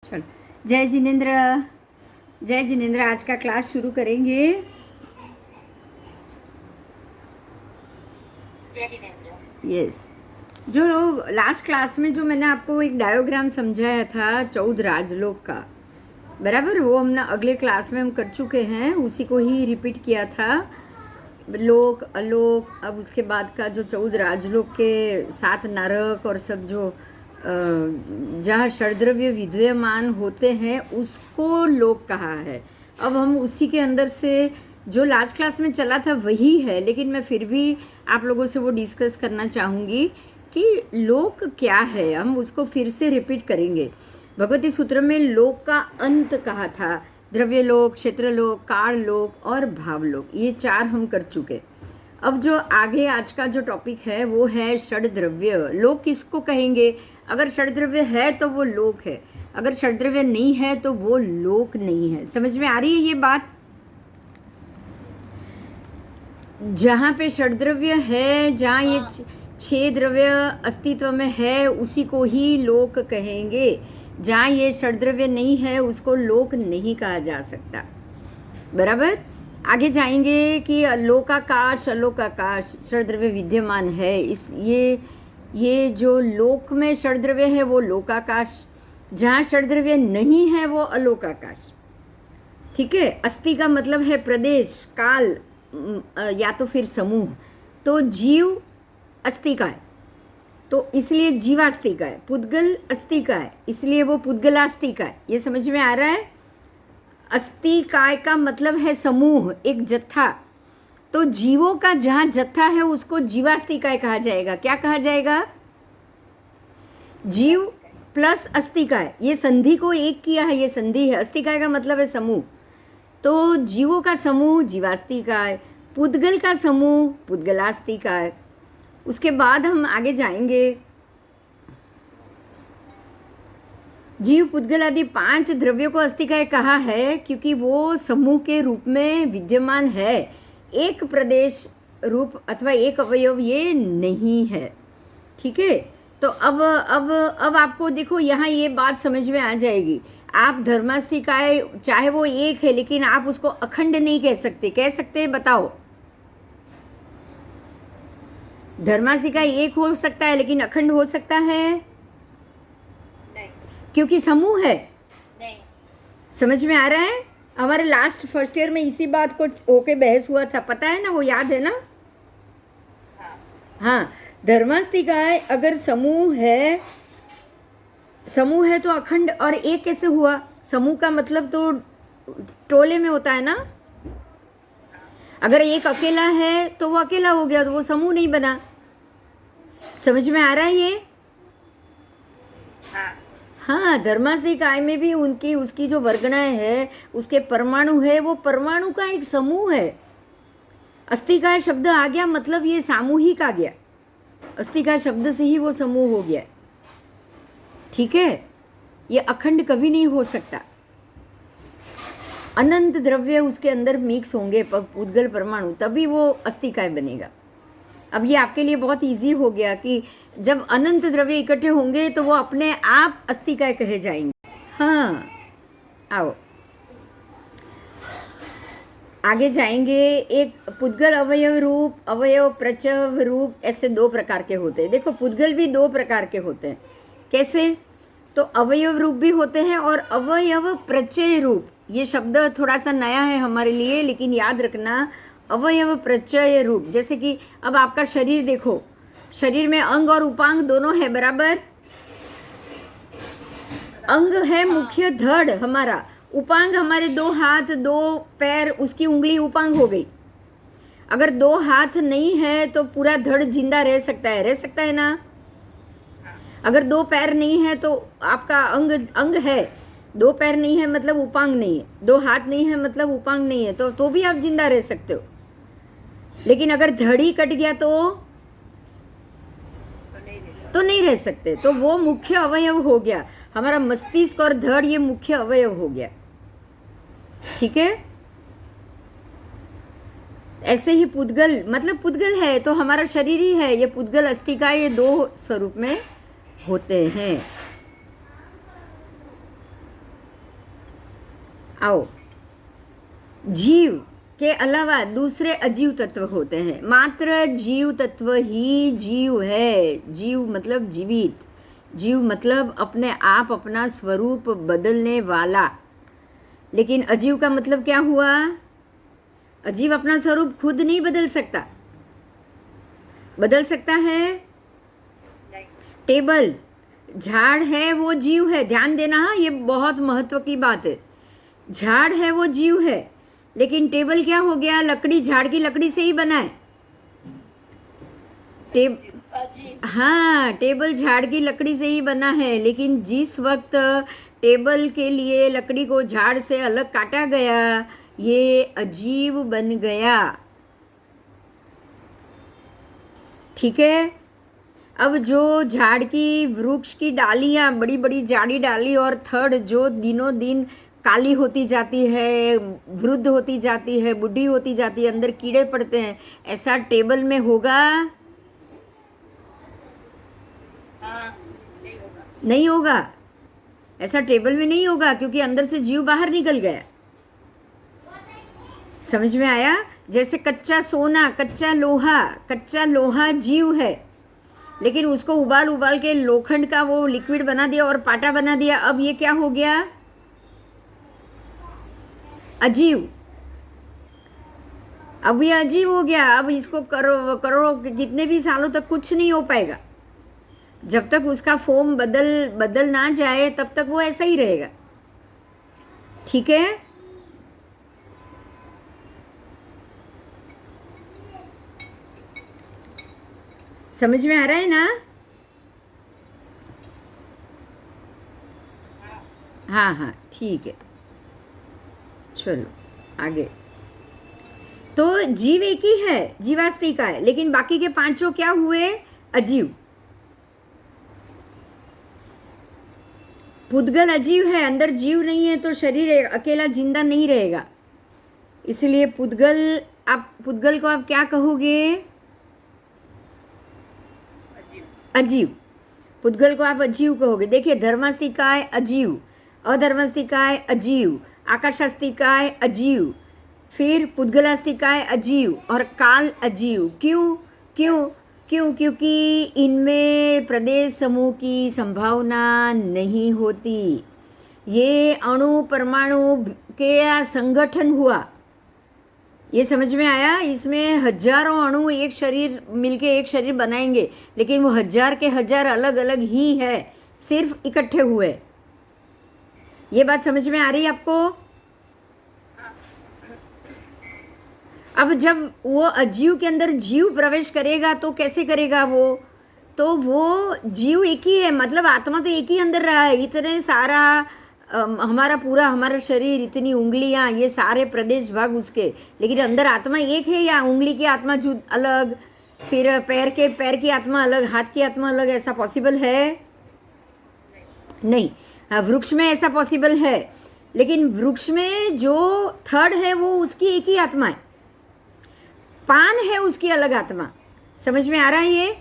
चलो, जय जिनेंद्र। जय जिनेंद्र, आज का क्लास शुरू करेंगे। यस, जो लास्ट क्लास में जो मैंने आपको एक डायोग्राम समझाया था 14 राजलोक का, बराबर, वो हमने अगले क्लास में हम कर चुके हैं, उसी को ही रिपीट किया था। लोक, अलोक, अब उसके बाद का जो 14 राजलोक के 7 नरक और सब जो जहाँ षड्द्रव्य विद्यमान होते हैं उसको लोक कहा है। अब हम उसी के अंदर से जो लास्ट क्लास में चला था वही है, लेकिन मैं फिर भी आप लोगों से वो डिस्कस करना चाहूँगी कि लोक क्या है। हम उसको फिर से रिपीट करेंगे। भगवती सूत्र में लोक का अंत कहा था, द्रव्यलोक, क्षेत्रलोक, काललोक और भावलोक, ये 4 हम कर चुके। अब जो आगे आज का जो टॉपिक है वो है षड्द्रव्य। लोक किसको कहेंगे? अगर षड्द्रव्य है तो वो लोक है, अगर षड्द्रव्य नहीं है तो वो लोक नहीं है। समझ में आ रही है ये बात? जहाँ पे षड्द्रव्य है, जहाँ ये 6 द्रव्य अस्तित्व में है, उसी को ही लोक कहेंगे। जहाँ ये षड्द्रव्य नहीं है उसको लोक नहीं कहा जा सकता, बराबर। आगे जाएंगे कि लोकाकाश, अलोकाकाश, षड्द्रव्य विद्यमान है। ये जो लोक में षड्द्रव्य है वो लोकाकाश, जहाँ षड्द्रव्य नहीं है वो अलोकाकाश। ठीक है। अस्थि का मतलब है प्रदेश, काल या तो फिर समूह। तो जीव अस्थि का है तो इसलिए जीवास्थि का है, पुद्गल अस्थि का है इसलिए वो पुद्गलास्थि का है। ये समझ में आ रहा है? अस्थि काय का मतलब है समूह, एक जत्था। तो जीवों का जहाँ जत्था है उसको जीवास्तिकाय कहा जाएगा। क्या कहा जाएगा? जीव प्लस अस्तिकाय, ये संधि को एक किया है, ये संधि है। अस्तिकाय का मतलब है समूह। तो जीवों का समूह जीवास्तिकाय, पुद्गल का समूह पुद्गलास्तिकाय। उसके बाद हम आगे जाएंगे। जीव, पुद्गल आदि 5 द्रव्यों को अस्तिकाय कहा है क्योंकि वो समूह के रूप में विद्यमान है। एक प्रदेश रूप अथवा एक अवयव ये नहीं है। ठीक है। तो अब आपको देखो यहाँ ये बात समझ में आ जाएगी। आप धर्मास्तिकाय चाहे वो एक है लेकिन आप उसको अखंड नहीं कह सकते। कह सकते हैं? बताओ। धर्मास्तिकाय एक हो सकता है लेकिन अखंड हो सकता है? क्योंकि समूह है। नहीं। समझ में आ रहा है? हमारे लास्ट फर्स्ट ईयर में इसी बात को होके बहस हुआ था, पता है ना? वो याद है ना? हाँ। धर्मास्तिकाय अगर समूह है तो अखंड और एक कैसे हुआ? समूह का मतलब तो टोले में होता है ना। अगर एक अकेला है तो वो अकेला हो गया, तो वो समूह नहीं बना। समझ में आ रहा है ये? हाँ। धर्मास्तिकाय में भी उसकी जो वर्गणाएं है, उसके परमाणु है, वो परमाणु का एक समूह है। अस्तिकाय शब्द आ गया मतलब ये सामूहिक आ गया। अस्तिकाय शब्द से ही वो समूह हो गया। ठीक है। ये अखंड कभी नहीं हो सकता। अनंत द्रव्य उसके अंदर मिक्स होंगे, पुद्गल परमाणु, तभी वो अस्तिकाय बनेगा। अब ये आपके लिए बहुत इजी हो गया कि जब अनंत द्रव्य इकट्ठे होंगे तो वो अपने आप अस्तिकाय कहे जाएंगे। हाँ, आओ आगे जाएंगे। एक पुद्गल अवयव रूप, अवयव प्रचव रूप, ऐसे 2 प्रकार के होते हैं। देखो, पुद्गल भी 2 प्रकार के होते हैं। कैसे? तो अवयव रूप भी होते हैं और अवयव प्रचय रूप। ये शब्द थोड़ा सा नया है हमारे लिए, लेकिन याद रखना, अवयव प्रचय रूप। जैसे कि अब आपका शरीर देखो, शरीर में अंग और उपांग दोनों है, बराबर। अंग है मुख्य धड़ हमारा, उपांग हमारे 2 हाथ 2 पैर, उसकी उंगली उपांग हो गई। अगर 2 हाथ नहीं है तो पूरा धड़ जिंदा रह सकता है ना। अगर 2 पैर नहीं है तो आपका अंग है, 2 पैर नहीं है मतलब उपांग नहीं है, 2 हाथ नहीं है मतलब उपांग नहीं है, तो भी आप जिंदा रह सकते हो। लेकिन अगर धड़ ही कट गया तो नहीं रह सकते। तो वो मुख्य अवयव हो गया हमारा। मस्तिष्क और धड़ ये मुख्य अवयव हो गया। ठीक है। ऐसे ही पुद्गल, मतलब पुद्गल है तो हमारा शरीर ही है। ये पुद्गल, अस्तिकाय, ये 2 स्वरूप में होते हैं। आओ, जीव के अलावा दूसरे अजीव तत्व होते हैं, मात्र जीव तत्व ही जीव है। जीव मतलब जीवित, जीव मतलब अपने आप अपना स्वरूप बदलने वाला। लेकिन अजीव का मतलब क्या हुआ? अजीव अपना स्वरूप खुद नहीं बदल सकता। बदल सकता है? टेबल, झाड़ है वो जीव है, ध्यान देना, हाँ, ये बहुत महत्व की बात है। झाड़ है वो जीव है, लेकिन टेबल क्या हो गया? लकड़ी, झाड़ की लकड़ी से ही बना है। हाँ, टेबल झाड़ की लकड़ी से ही बना है, लेकिन जिस वक्त टेबल के लिए लकड़ी को झाड़ से अलग काटा गया, ये अजीव बन गया। ठीक है? अब जो झाड़ की, वृक्ष की डालियाँ, बड़ी बड़ी जाड़ी डाली और थड़ जो दिनों दिन काली होती जाती है, वृद्ध होती जाती है, बूढ़ी होती जाती है, अंदर कीड़े पड़ते हैं, ऐसा टेबल में होगा? नहीं होगा। ऐसा टेबल में नहीं होगा, क्योंकि अंदर से जीव बाहर निकल गया। समझ में आया? जैसे कच्चा सोना, कच्चा लोहा जीव है, लेकिन उसको उबाल उबाल के लोखंड का वो लिक्विड बना दिया और पाटा बना दिया। अब ये क्या हो गया? अजीव। अब ये अजीव हो गया। अब इसको करोड़ों कितने भी सालों तक कुछ नहीं हो पाएगा। जब तक उसका फॉर्म बदल ना जाए, तब तक वो ऐसा ही रहेगा। ठीक है? समझ में आ रहा है ना? हाँ हाँ, ठीक है, चलो आगे। तो जीव एक ही है, जीवास्तिका है, लेकिन बाकी के पांचों क्या हुए? अजीव। पुद्गल अजीव है, अंदर जीव नहीं है, तो शरीर अकेला जिंदा नहीं रहेगा। इसलिए पुद्गल को आप क्या कहोगे? अजीव। पुद्गल को आप अजीव कहोगे। देखिए, धर्मास्तिकाय अजीव, अधर्मास्तिकाय अजीव, आकाशास्तिकाय अजीव, फिर पुद्गलास्तिकाय अजीव और काल अजीव। क्यों क्यों क्यों? क्योंकि इनमें प्रदेश समूह की संभावना नहीं होती। ये अणु परमाणु के संगठन हुआ, ये समझ में आया? इसमें हजारों अणु एक शरीर मिलके एक शरीर बनाएंगे, लेकिन वो हजार के हजार अलग अलग ही है, सिर्फ इकट्ठे हुए। ये बात समझ में आ रही है आपको? अब जब वो अजीव के अंदर जीव प्रवेश करेगा तो कैसे करेगा वो? तो वो जीव एक ही है, मतलब आत्मा तो एक ही अंदर रहा है। इतने सारा हमारा शरीर, इतनी उंगलियां, ये सारे प्रदेश भाग उसके, लेकिन अंदर आत्मा एक है। या उंगली की आत्मा अलग, फिर पैर की आत्मा अलग, हाथ की आत्मा अलग, ऐसा पॉसिबल है? नहीं। हाँ, वृक्ष में ऐसा पॉसिबल है, लेकिन वृक्ष में जो थर्ड है वो उसकी एक ही आत्मा है। पान है उसकी अलग आत्मा। समझ में आ रहा है? ये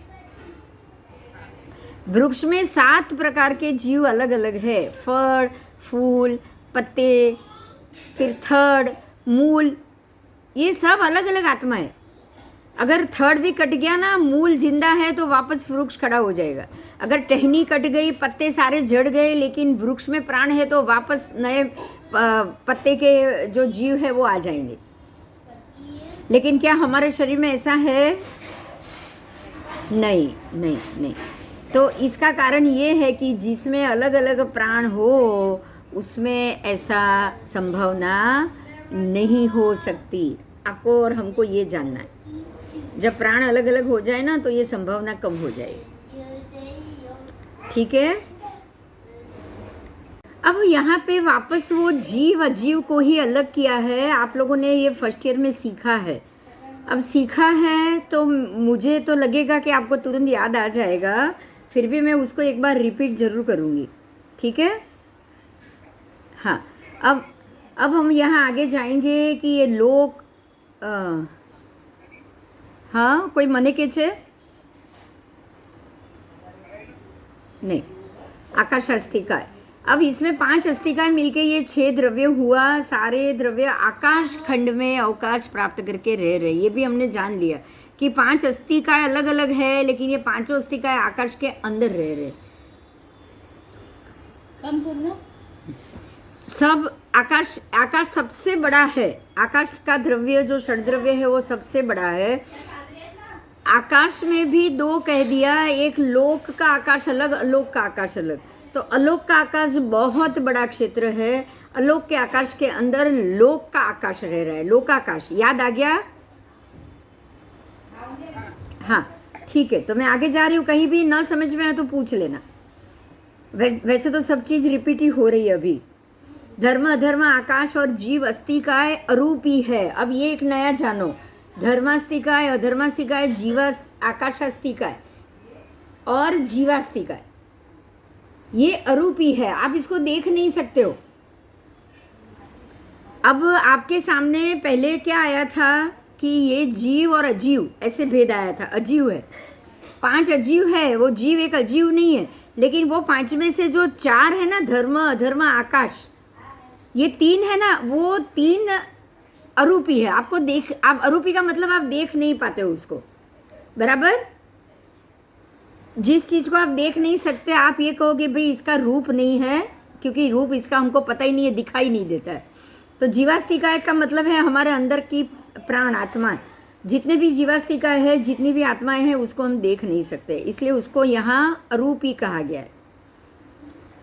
वृक्ष में 7 प्रकार के जीव अलग अलग है, फल, फूल, पत्ते, फिर थड़, मूल, ये सब अलग अलग आत्मा है। अगर थड़ भी कट गया ना, मूल जिंदा है तो वापस वृक्ष खड़ा हो जाएगा। अगर टहनी कट गई, पत्ते सारे झड़ गए, लेकिन वृक्ष में प्राण है तो वापस नए पत्ते के जो जीव है वो आ जाएंगे। लेकिन क्या हमारे शरीर में ऐसा है? नहीं नहीं नहीं। तो इसका कारण ये है कि जिसमें अलग अलग प्राण हो उसमें ऐसा संभावना नहीं हो सकती। आपको और हमको ये जानना है। जब प्राण अलग अलग हो जाए ना, तो ये संभावना कम हो जाएगी। ठीक है? अब यहाँ पे वापस वो जीव अजीव को ही अलग किया है। आप लोगों ने ये फर्स्ट ईयर में सीखा है। अब सीखा है तो मुझे तो लगेगा कि आपको तुरंत याद आ जाएगा, फिर भी मैं उसको एक बार रिपीट ज़रूर करूँगी। ठीक है? हाँ, अब हम यहाँ आगे जाएंगे कि ये लोक हाँ, कोई मने के छे? नहीं, आकाशास्तिकाय। अब इसमें 5 अस्तिकाएं मिलके ये 6 द्रव्य हुआ। सारे द्रव्य आकाश खंड में अवकाश प्राप्त करके रह रहे। ये भी हमने जान लिया कि 5 अस्तिकाएं अलग अलग है, लेकिन ये 5 अस्तिकाएं आकाश के अंदर रह रहे। कम करना सब आकाश सबसे बड़ा है। आकाश का द्रव्य जो षड द्रव्य है वो सबसे बड़ा है। आकाश में भी 2 कह दिया, एक लोक का आकाश अलग, अलोक का आकाश अलग। तो अलोक का आकाश बहुत बड़ा क्षेत्र है। अलोक के आकाश के अंदर लोक का आकाश रह रहा है, लोकाकाश। याद आ गया? हाँ ठीक है, तो मैं आगे जा रही हूँ। कहीं भी ना समझ में आए तो पूछ लेना। वैसे तो सब चीज रिपीट ही हो रही है अभी। धर्म अधर्म आकाश और जीव अस्तिकाय अरूपी है। अब ये एक नया जानो, धर्मास्तिकाय अधर्मास्तिकाय जीवा आकाशास्तिकाय और जीवास्तिकाय, ये अरूपी है। आप इसको देख नहीं सकते हो। अब आपके सामने पहले क्या आया था कि ये जीव और अजीव ऐसे भेद आया था। अजीव है, 5 अजीव है, वो जीव एक अजीव नहीं है। लेकिन वो 5 में से जो 4 है ना, धर्म अधर्म आकाश, ये 3 है ना, वो 3 अरूपी है। आपको देख, आप अरूपी का मतलब आप देख नहीं पाते हो उसको, बराबर। जिस चीज़ को आप देख नहीं सकते, आप ये कहोगे भाई इसका रूप नहीं है, क्योंकि रूप इसका हमको पता ही नहीं है, दिखाई नहीं देता है। तो जीवास्तिकाय का मतलब है हमारे अंदर की प्राण आत्मा। जितने भी जीवास्तिकाय है, जितनी भी आत्माएं हैं, उसको हम देख नहीं सकते, इसलिए उसको यहाँ अरूपी कहा गया है।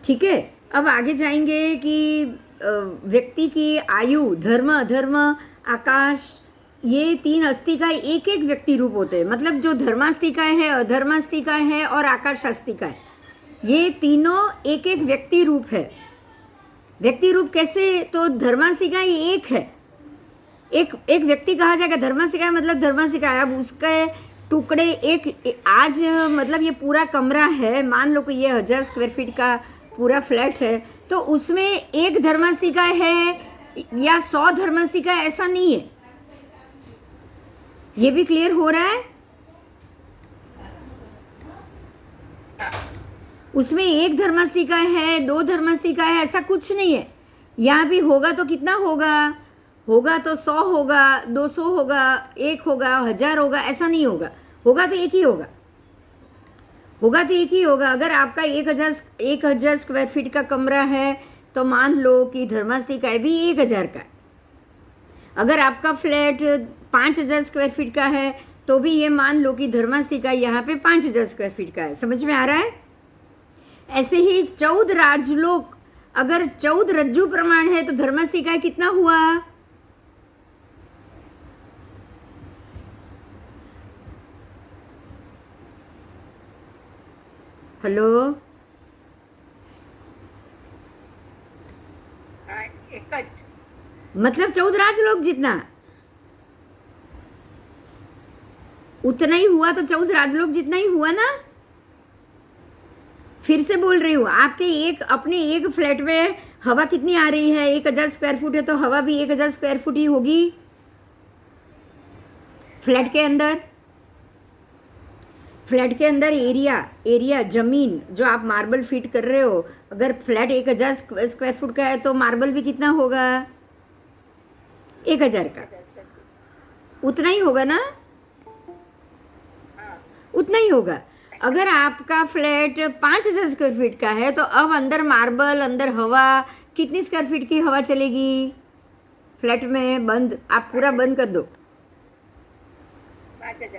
ठीक है, अब आगे जाएंगे कि व्यक्ति की आयु, धर्म अधर्म आकाश, ये 3 अस्तिकाय एक एक व्यक्ति रूप होते हैं। मतलब जो धर्मास्तिकाय है, अधर्मास्तिकाय है और आकाशास्तिकाय, ये तीनों एक एक व्यक्ति रूप है। व्यक्ति रूप कैसे? तो धर्मास्तिकाय एक है, एक व्यक्ति कहा जाएगा। धर्मास्तिकाय मतलब धर्मास्तिकाय। अब उसके टुकड़े एक आज मतलब ये पूरा कमरा है, मान लो कि ये 1000 स्क्वायर फीट का पूरा फ्लैट है, तो उसमें एक धर्मास्तिकाय है या 100 धर्मास्तिकाय, ऐसा नहीं है। ये भी क्लियर हो रहा है? उसमें एक धर्मास्तिकाय है, 2 धर्मास्तिकाय है, ऐसा कुछ नहीं है। यहाँ भी होगा तो कितना होगा? होगा तो 100 होगा, 200 होगा, 1 होगा, 1000 होगा, ऐसा नहीं होगा। होगा तो एक ही होगा, होगा तो एक ही होगा। अगर आपका 1000 स्क्वायर फीट का कमरा है तो मान लो कि धर्मास्तिकाय भी 1000 का है। अगर आपका फ्लैट 5000 स्क्वायर फीट का है तो भी ये मान लो कि धर्मास्तिकाय यहाँ पे 5000 स्क्वायर फीट का है। समझ में आ रहा है? ऐसे ही 14 राजलोक, अगर 14 रज्जु प्रमाण है तो धर्मास्तिकाय कितना हुआ? हेलो, मतलब 14 राजलोक जितना, उतना ही हुआ। तो 14 राजलोक जितना ही हुआ ना। फिर से बोल रही हूँ, आपके अपने एक फ्लैट में हवा कितनी आ रही है? 1000 स्क्वायर फुट है तो हवा भी 1000 स्क्वायर फुट ही होगी फ्लैट के अंदर। फ्लैट के अंदर एरिया जमीन जो आप मार्बल फिट कर रहे हो, अगर फ्लैट 1000 स्क्वायर फुट का है तो मार्बल भी कितना होगा? 1000 का, उतना ही होगा ना, उतना ही होगा। अगर आपका फ्लैट 5000 स्क्वायर फीट का है तो अब अंदर मार्बल, अंदर हवा, कितनी स्क्वायर फीट की हवा चलेगी फ्लैट में? बंद, आप पूरा बंद कर दो,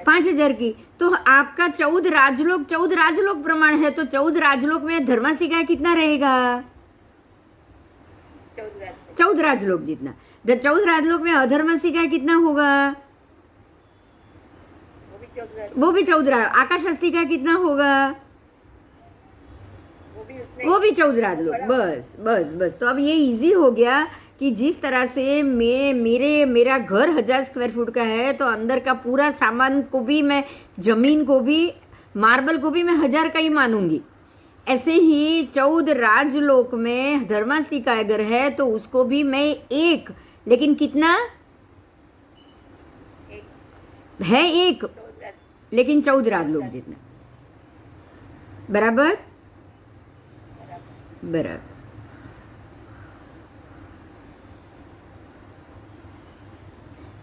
5000 की। तो आपका 14 राजलोक प्रमाण है, तो 14 राजलोक में धर्मास्तिकाय कितना रहेगा? 14 राजलोक जितना। 14 राजलोक में अधर्मास्तिकाय कितना होगा? वो भी 14। आकाशास्तिकाय कितना होगा? वो भी 14 राजलोक। बस बस बस। तो अब ये इजी हो गया कि जिस तरह से मेरा घर 1000 स्क्वायर फुट का है तो अंदर का पूरा सामान को भी मैं, जमीन को भी, मार्बल को भी मैं 1000 का ही मानूंगी। ऐसे ही 14 राजलोक में धर्मास्तिकाय अगर है तो उसको भी मैं एक, लेकिन कितना है? एक, लेकिन 14 राजलोक जितना। बराबर? बराबर।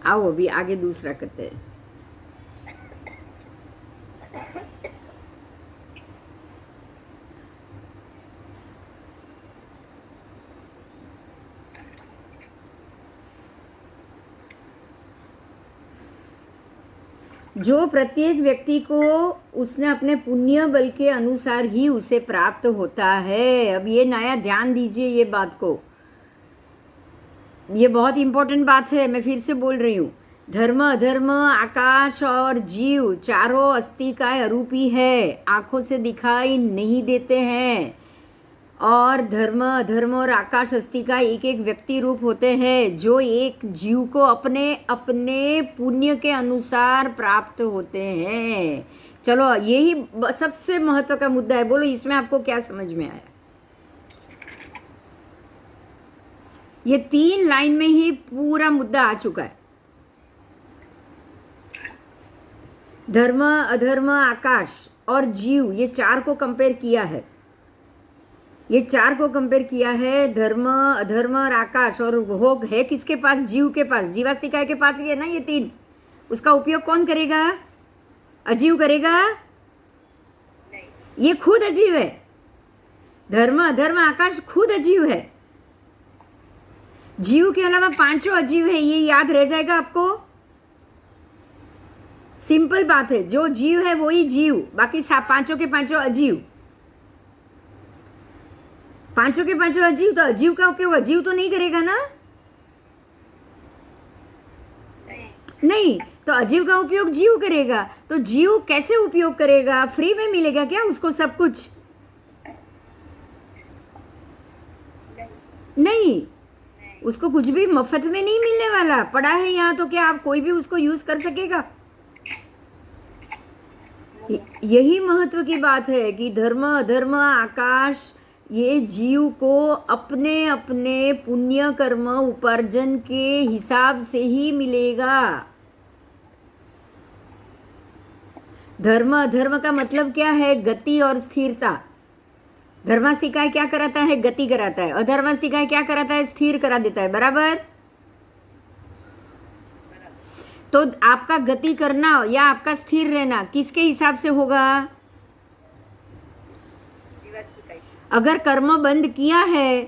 आओ अभी आगे दूसरा करते हैं। जो प्रत्येक व्यक्ति को उसने अपने पुण्य बल के अनुसार ही उसे प्राप्त होता है। अब ये नया ध्यान दीजिए ये बात को, ये बहुत इंपॉर्टेंट बात है। मैं फिर से बोल रही हूँ, धर्म अधर्म आकाश और जीव चारों अस्थि का अरूपी है, आंखों से दिखाई नहीं देते हैं। और धर्म अधर्म और आकाश अस्थि का एक एक व्यक्ति रूप होते हैं जो एक जीव को अपने अपने पुण्य के अनुसार प्राप्त होते हैं। चलो यही सबसे महत्व का मुद्दा है। बोलो इसमें आपको क्या समझ में आया? ये 3 लाइन में ही पूरा मुद्दा आ चुका है। धर्म अधर्म आकाश और जीव, ये 4 को कंपेयर किया है। ये 4 को कंपेयर किया है, धर्म अधर्म और आकाश। और वो है किसके पास? जीव के पास, जीवास्तिकाय के पास ही है ना ये 3। उसका उपयोग कौन करेगा? अजीव करेगा? ये खुद अजीव है। धर्म अधर्म आकाश खुद अजीव है। जीव के अलावा 5 अजीव है, ये याद रह जाएगा आपको। सिंपल बात है, जो जीव है वही जीव, बाकी 5 के 5 अजीव। 5 के 5 अजीव, तो अजीव का उपयोग अजीव तो नहीं करेगा ना? नहीं, तो अजीव का उपयोग जीव करेगा। तो जीव कैसे उपयोग करेगा? फ्री में मिलेगा क्या उसको सब कुछ? नहीं, उसको कुछ भी मफत में नहीं मिलने वाला। पड़ा है यहाँ तो क्या आप कोई भी उसको यूज कर सकेगा? यही महत्व की बात है कि धर्म अधर्म आकाश ये जीव को अपने अपने पुण्य कर्म उपार्जन के हिसाब से ही मिलेगा। धर्म अधर्म का मतलब क्या है? गति और स्थिरता। धर्मास्तिकाय क्या कराता है? गति कराता है। अधर्मास्तिकाय क्या कराता है? स्थिर करा देता है। बराबर? तो आपका गति करना या आपका स्थिर रहना किसके हिसाब से होगा? अगर कर्म बंद किया है,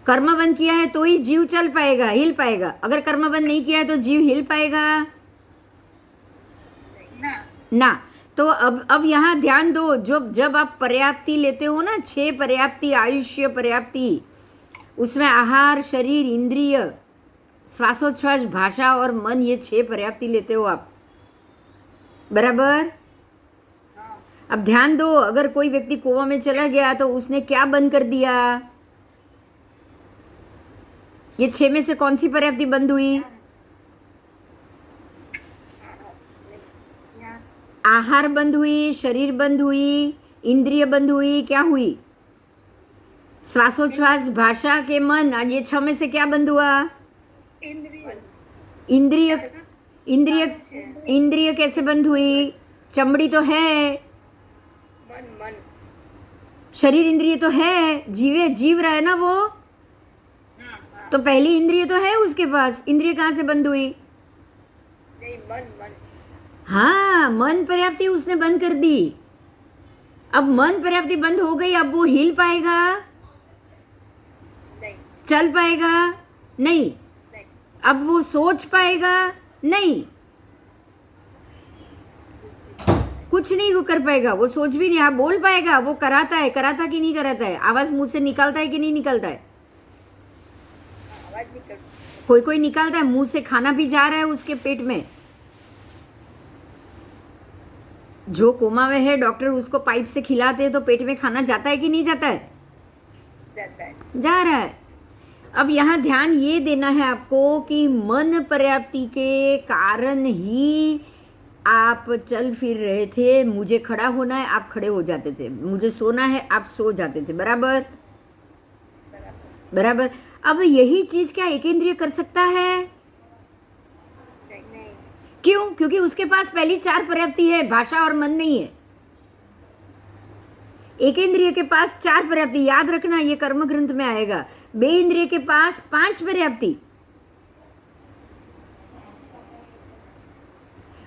कर्म बंद किया है तो ही जीव चल पाएगा, हिल पाएगा। अगर कर्म बंद नहीं किया है तो जीव हिल पाएगा ना। तो अब यहाँ ध्यान दो, जब आप पर्याप्ति लेते हो ना, 6 पर्याप्ति, आयुष्य पर्याप्ति, उसमें आहार, शरीर, इंद्रिय, श्वासोच्छ्वास, भाषा और मन, ये 6 पर्याप्ति लेते हो आप। बराबर? अब ध्यान दो, अगर कोई व्यक्ति कुआं में चला गया तो उसने क्या बंद कर दिया? ये 6 में से कौन सी पर्याप्ति बंद हुई? आहार बंद हुई, शरीर बंद हुई, इंद्रिय बंद हुई, क्या हुई? श्वासोच्छ्वास, भाषा के मन, ये 6 में से क्या बंद हुआ? इंद्रिय। इंद्रिय इंद्रिय कैसे बंद हुई? चमड़ी तो है, शरीर इंद्रिय तो है, जीव रहा है ना वो। तो पहली इंद्रिय तो है उसके पास, इंद्रिय कहाँ से बंद हुई? हाँ, मन पर्याप्ति उसने बंद कर दी। अब मन पर्याप्ति बंद हो गई, अब वो हिल पाएगा? चल पाएगा? नहीं। अब वो सोच पाएगा? नहीं, कुछ नहीं वो कर पाएगा। वो सोच भी नहीं, हाँ बोल पाएगा, वो कराता है कि नहीं कराता है? आवाज मुंह से निकालता है कि नहीं निकालता है? कोई निकालता है, मुंह से खाना भी जा रहा है उसके पेट में। जो कोमा में है, डॉक्टर उसको पाइप से खिलाते हैं तो पेट में खाना जाता है कि नहीं जाता है? जा रहा है। अब यहाँ ध्यान ये देना है आपको कि मन पर्याप्ति के कारण ही आप चल फिर रहे थे। मुझे खड़ा होना है, आप खड़े हो जाते थे। मुझे सोना है, आप सो जाते थे। बराबर? बराबर। अब यही चीज क्या एकेंद्रिय कर सकता है? क्यों? क्योंकि उसके पास पहली 4 पर्याप्ति है, भाषा और मन नहीं है। एकेंद्रिय के पास 4 पर्याप्ति, याद रखना, ये कर्म ग्रंथ में आएगा। बे इंद्रिय के पास 5 पर्याप्ति।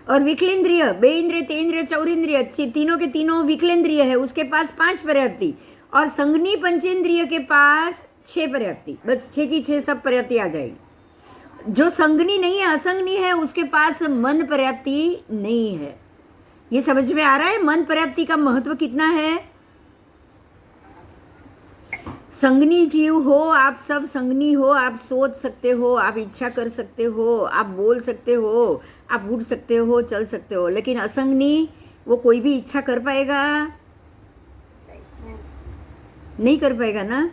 और विकलेंद्रिय, बेइंद्रिय, तेंद्रिय, चौरिंद्रिय, तीनों के तीनों विकलेंद्रिय है, उसके पास 5 पर्याप्ति, और संघनी पंचेंद्रिय के पास 6 पर्याप्ति, बस 6 की 6 सब पर्याप्ति आ जाएगी। जो संघनी नहीं है, असंघनी है, उसके पास मन पर्याप्ति नहीं है। ये समझ में आ रहा है मन पर्याप्ति का महत्व कितना है? संगनी जीव हो आप, सब संगनी हो, आप सोच सकते हो, आप इच्छा कर सकते हो, आप बोल सकते हो, आप उठ सकते हो, चल सकते हो, लेकिन असंगनी वो कोई भी इच्छा कर पाएगा? नहीं कर पाएगा ना,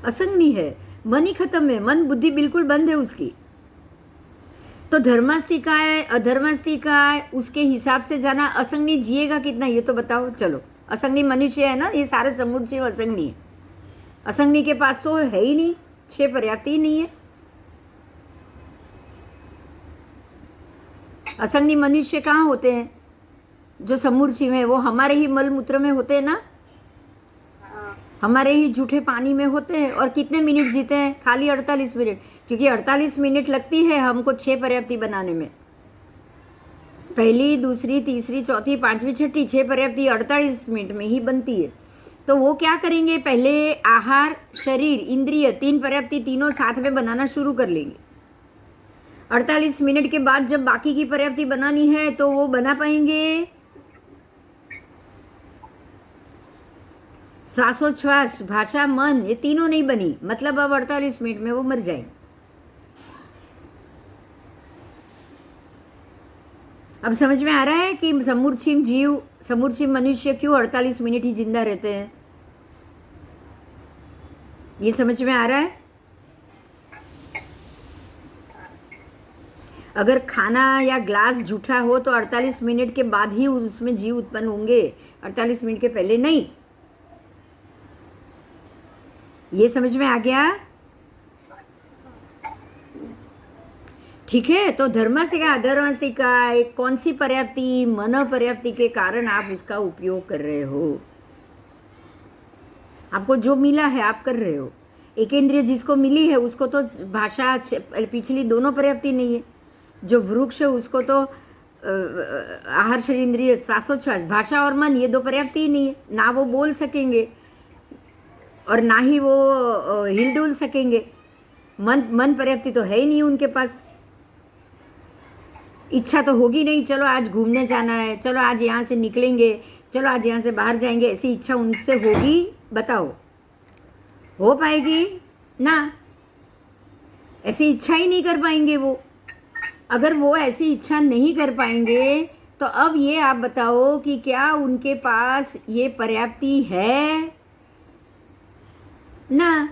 असंगनी है, मन ही खत्म है, मन बुद्धि बिल्कुल बंद है उसकी। तो धर्मास्तिका है, अधर्मास्तिका है, उसके हिसाब से जाना। असंगनी जिएगा कितना ये तो बताओ। चलो, असंगनी मनुष्य है ना, ये सारे समुच्चय असंगनी है। असंगनी के पास तो है ही नहीं, 6 पर्याप्त ही नहीं है। असंगनी मनुष्य कहाँ होते हैं? जो समूर्ची में, वो हमारे ही मल मूत्र में होते हैं ना, हमारे ही जूठे पानी में होते हैं। और कितने मिनट जीते हैं? खाली 48 मिनट, क्योंकि 48 मिनट लगती है हमको 6 पर्याप्ति बनाने में। पहली, दूसरी, तीसरी, चौथी, पांचवी, छठी, 6 पर्याप्ति 48 मिनट में ही बनती है। तो वो क्या करेंगे? पहले आहार, शरीर, इंद्रिय, 3 पर्याप्ति तीनों साथ में बनाना शुरू कर लेंगे। 48 मिनट के बाद जब बाकी की पर्याप्ति बनानी है तो वो बना पाएंगे? श्वासोच्छ्वास, भाषा, मन, ये तीनों नहीं बनी, मतलब अब 48 मिनट में वो मर जाएंगे। अब समझ में आ रहा है कि समूर्छिम जीव, समूर्छिम मनुष्य क्यों 48 मिनट ही जिंदा रहते हैं? ये समझ में आ रहा है? अगर खाना या ग्लास जूठा हो तो 48 मिनट के बाद ही उसमें जीव उत्पन्न होंगे, 48 मिनट के पहले नहीं। ये समझ में आ गया? ठीक है। तो धर्मासिका, अधर्मासिका, कौन सी पर्याप्ति? मन पर्याप्ति के कारण आप उसका उपयोग कर रहे हो। आपको जो मिला है आप कर रहे हो। एकेंद्रिय जिसको मिली है उसको तो भाषा, पिछली दोनों पर्याप्ति नहीं है। जो वृक्ष है उसको तो आहार, शरीर, इंद्रिय, श्वासोच्छ्वास, भाषा और मन, ये 2 पर्याप्ति ही नहीं है। ना वो बोल सकेंगे और ना ही वो हिलडुल सकेंगे। मन पर्याप्ति तो है ही नहीं उनके पास। इच्छा तो होगी नहीं, चलो आज घूमने जाना है, चलो आज यहाँ से निकलेंगे, चलो आज यहाँ से बाहर जाएंगे, ऐसी इच्छा उनसे होगी? बताओ, हो पाएगी ना? ऐसी इच्छा ही नहीं कर पाएंगे वो। अगर वो ऐसी इच्छा नहीं कर पाएंगे तो अब ये आप बताओ कि क्या उनके पास ये पर्याप्ति है ना?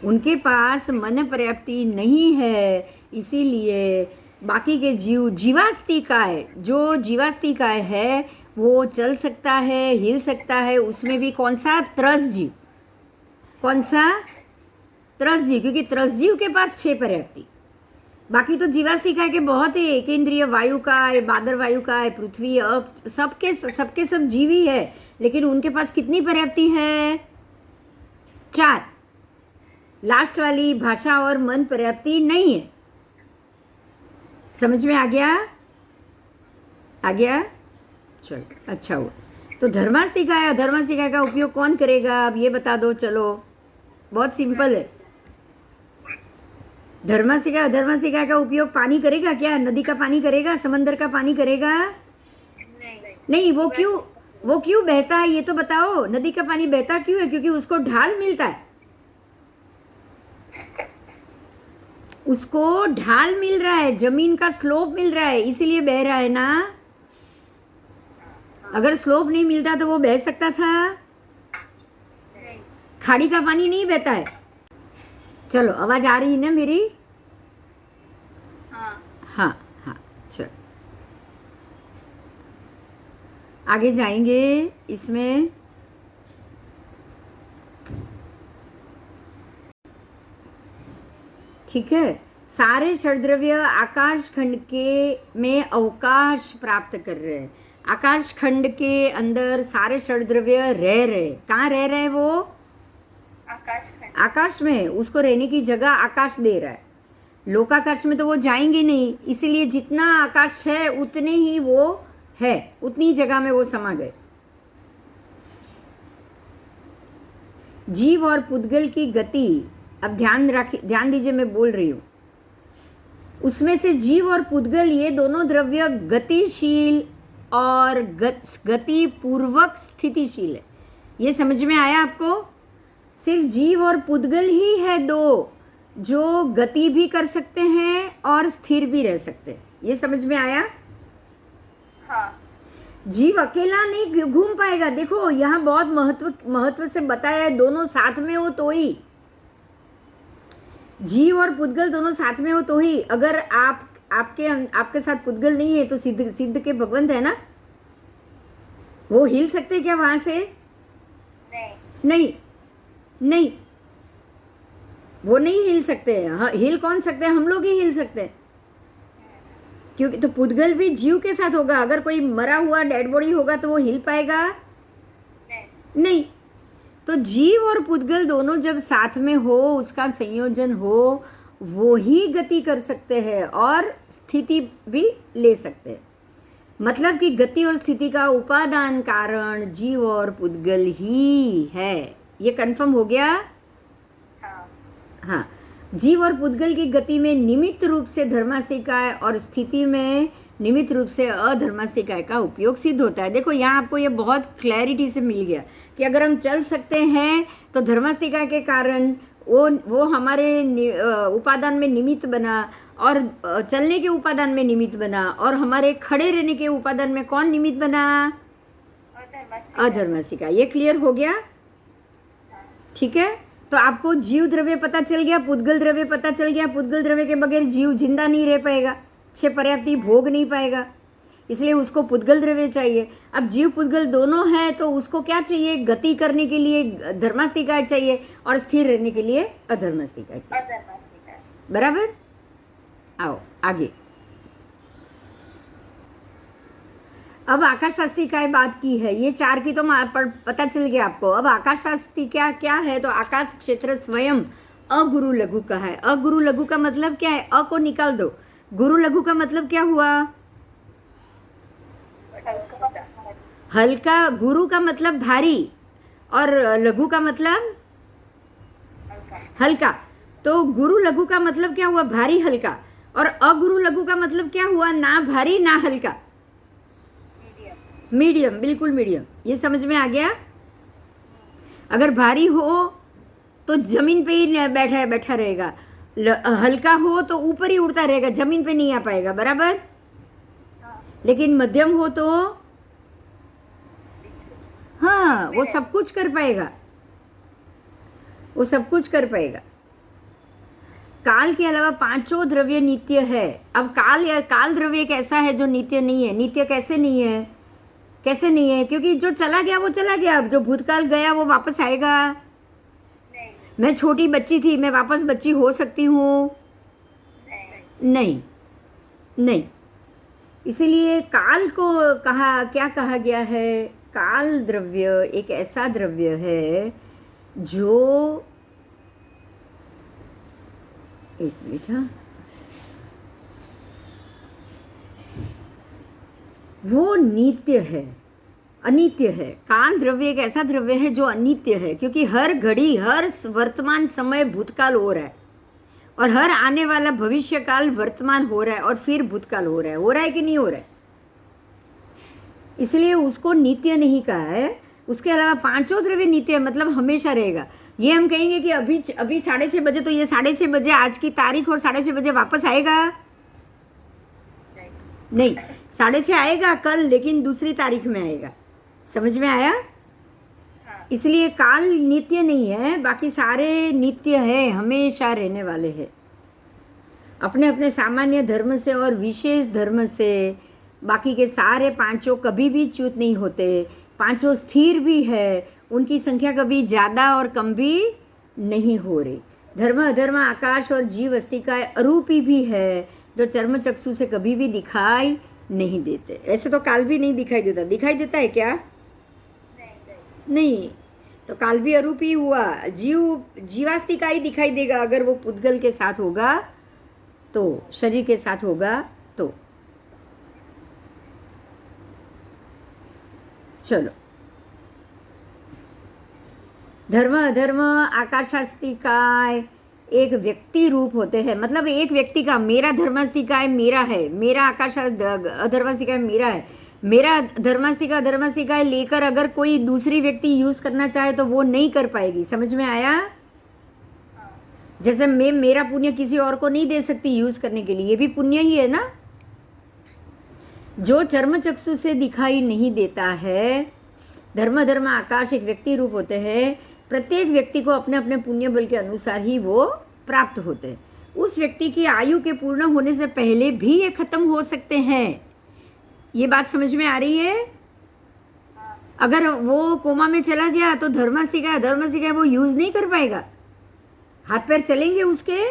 उनके पास मन पर्याप्ति नहीं है, इसीलिए बाकी के जीव, जीवास्तिकाय, जो जीवास्तिकाय है वो चल सकता है, हिल सकता है। उसमें भी कौन सा? त्रस जीव। कौन सा? त्रस जीव, क्योंकि त्रस जीव के पास 6 पर्याप्ति। बाकी तो जीवास्तिकाय के बहुत है, एकेंद्रिय वायु का है, बादर वायु का है, पृथ्वी, अब सबके सब जीवी है, लेकिन उनके पास कितनी पर्याप्ति है? 4। लास्ट वाली भाषा और मन पर्याप्ति नहीं है। समझ में आ गया? आ गया? चलो, अच्छा हुआ। तो धर्मास्तिका है, अधर्मास्तिका का उपयोग कौन करेगा? अब ये बता दो। चलो, बहुत सिंपल है। धर्मास्तिका, अधर्मास्तिका का उपयोग पानी करेगा क्या? नदी का पानी करेगा? समंदर का पानी करेगा? नहीं। वो क्यों बहता है ये तो बताओ। नदी का पानी बहता क्यों है? क्योंकि उसको ढाल मिलता है, उसको ढाल मिल रहा है, जमीन का स्लोप मिल रहा है, इसीलिए बह रहा है ना। अगर स्लोप नहीं मिलता तो वो बह सकता था? खाड़ी का पानी नहीं बहता है। चलो, आवाज आ रही है ना मेरी? हाँ। चलो, आगे जाएंगे इसमें। ठीक है। सारे षड्द्रव्य आकाश खंड के में अवकाश प्राप्त कर रहे हैं। आकाश खंड के अंदर सारे षड्द्रव्य रह रहे। कहाँ रह रहे? वो आकाश में, उसको रहने की जगह आकाश दे रहा है। लोकाकाश में तो वो जाएंगे नहीं, इसीलिए जितना आकाश है उतने ही वो है, उतनी जगह में वो समा गए। जीव और पुद्गल की गति, अब ध्यान दीजिए, मैं बोल रही हूँ, उसमें से जीव और पुद्गल ये दोनों द्रव्य गतिशील और गति पूर्वक स्थितिशील है। ये समझ में आया आपको? सिर्फ जीव और पुद्गल ही है दो जो गति भी कर सकते हैं और स्थिर भी रह सकते हैं। ये समझ में आया? हाँ। जीव अकेला नहीं घूम पाएगा। देखो यहाँ बहुत महत्व से बताया है, दोनों साथ में हो तो ही, जीव और पुद्गल दोनों साथ में हो तो ही। अगर आपके साथ पुद्गल नहीं है तो सिद्ध के भगवंत है ना, वो हिल सकते क्या वहां से? नहीं, नहीं, वो नहीं हिल सकते। हाँ, हिल कौन सकते हैं? हम लोग ही हिल सकते हैं, क्योंकि तो पुद्गल भी जीव के साथ होगा। अगर कोई मरा हुआ डेड बॉडी होगा तो वो हिल पाएगा? नहीं। तो जीव और पुद्गल दोनों जब साथ में हो, उसका संयोजन हो, वो ही गति कर सकते हैं और स्थिति भी ले सकते हैं। मतलब कि गति और स्थिति का उपादान कारण जीव और पुद्गल ही है। ये कंफर्म हो गया? हाँ। जीव और पुद्गल की गति में निमित्त रूप से धर्मास्तिकाय और स्थिति में निमित्त रूप से अधर्मास्तिकाय का उपयोग सिद्ध होता है। देखो यहाँ आपको ये बहुत क्लैरिटी से मिल गया कि अगर हम चल सकते हैं तो धर्मास्तिकाय के कारण वो हमारे उपादान में निमित्त बना, और चलने के उपादान में निमित्त बना, और हमारे खड़े रहने के उपादान में कौन निमित्त बना? अधर्मास्तिकाय। ये क्लियर हो गया? ठीक है। तो आपको जीव द्रव्य पता चल गया, पुद्गल द्रव्य पता चल गया। पुद्गल द्रव्य के बगैर जीव जिंदा नहीं रह पाएगा, छह पर्याप्ति भोग नहीं पाएगा, इसलिए उसको पुद्गल द्रव्य चाहिए। अब जीव पुद्गल दोनों है तो उसको क्या चाहिए? गति करने के लिए धर्मास्तिकाय चाहिए और स्थिर रहने के लिए अधर्मास्तिकाय चाहिए। बराबर? आओ आगे। अब आकाशास्तिकाय बात की है, ये चार की तो पता चल गया आपको। अब आकाशास्तिकाय क्या है? तो आकाश क्षेत्र स्वयं अगुरु लघु का है। अगुरु लघु का मतलब क्या है? अ को निकाल दो, गुरु लघु का मतलब क्या हुआ? हल्का। गुरु का मतलब भारी और लघु का मतलब हल्का। तो गुरु लघु का मतलब क्या हुआ? भारी हल्का। और अगुरु लघु का मतलब क्या हुआ? ना भारी ना हल्का, मीडियम, बिल्कुल मीडियम। ये समझ में आ गया? अगर भारी हो तो जमीन पे ही बैठा रहेगा, हल्का हो तो ऊपर ही उड़ता रहेगा, जमीन पे नहीं आ पाएगा। बराबर? लेकिन मध्यम हो तो हाँ, वो सब कुछ कर पाएगा, वो सब कुछ कर पाएगा। काल के अलावा पांचों द्रव्य नित्य है। अब काल द्रव्य कैसा है जो नित्य नहीं है? नित्य कैसे नहीं है? कैसे नहीं है? क्योंकि जो चला गया वो चला गया। अब जो भूतकाल गया वो वापस आएगा? मैं छोटी बच्ची थी, मैं वापस बच्ची हो सकती हूँ? नहीं, नहीं। इसीलिए काल को क्या कहा गया है? काल द्रव्य एक ऐसा द्रव्य है जो, एक मिनट, हाँ, वो नित्य है, अनित्य है। काल द्रव्य एक ऐसा द्रव्य है जो अनित्य है, क्योंकि हर घड़ी, हर वर्तमान समय भूतकाल हो रहा है, और हर आने वाला भविष्य काल वर्तमान हो रहा है, और फिर भूतकाल हो रहा है। हो रहा है कि नहीं हो रहा है? इसलिए उसको नित्य नहीं कहा है। उसके अलावा पांचों द्रव्य नित्य है, मतलब हमेशा रहेगा। ये हम कहेंगे कि अभी 6:30 बजे, तो ये 6:30 बजे आज की तारीख और 6:30 बजे वापस आएगा? नहीं, 6:30 आएगा कल, लेकिन दूसरी तारीख में आएगा। समझ में आया? इसलिए काल नित्य नहीं है, बाकी सारे नित्य है, हमेशा रहने वाले हैं। अपने अपने सामान्य धर्म से और विशेष धर्म से बाकी के सारे पांचों कभी भी च्युत नहीं होते। पांचों स्थिर भी है, उनकी संख्या कभी ज़्यादा और कम भी नहीं हो रही। धर्म, अधर्म, आकाश और जीव अस्तिकाय अरूपी भी है, जो चर्म चक्षु से कभी भी दिखाई नहीं देते। ऐसे तो काल भी नहीं दिखाई देता। दिखाई देता है क्या? नहीं। तो काल भी अरूपी हुआ। जीवास्तिकाय दिखाई देगा अगर वो पुद्गल के साथ होगा तो शरीर के साथ होगा तो। चलो, धर्म अधर्म आकाशास्ती काय एक व्यक्ति रूप होते हैं, मतलब एक व्यक्ति का मेरा धर्मास्ती काय मेरा है, मेरा आकाश अधर्मास्ती काय मेरा है, मेरा धर्मास्ती का अधर्मास्ती काय लेकर अगर कोई दूसरी व्यक्ति यूज करना चाहे तो वो नहीं कर पाएगी। समझ में आया? जैसे मैं मेरा पुण्य किसी और को नहीं दे सकती यूज करने के लिए, ये भी पुण्य ही है ना। जो चर्म चक्षु से दिखाई नहीं देता है, धर्म धर्म आकाश एक व्यक्ति रूप होते हैं। प्रत्येक व्यक्ति को अपने अपने पुण्य बल के अनुसार ही वो प्राप्त होते हैं। उस व्यक्ति की आयु के पूर्ण होने से पहले भी ये खत्म हो सकते हैं। ये बात समझ में आ रही है? अगर वो कोमा में चला गया तो धर्म सीखा अधर्म सीखा वो यूज नहीं कर पाएगा। हाथ पैर चलेंगे उसके?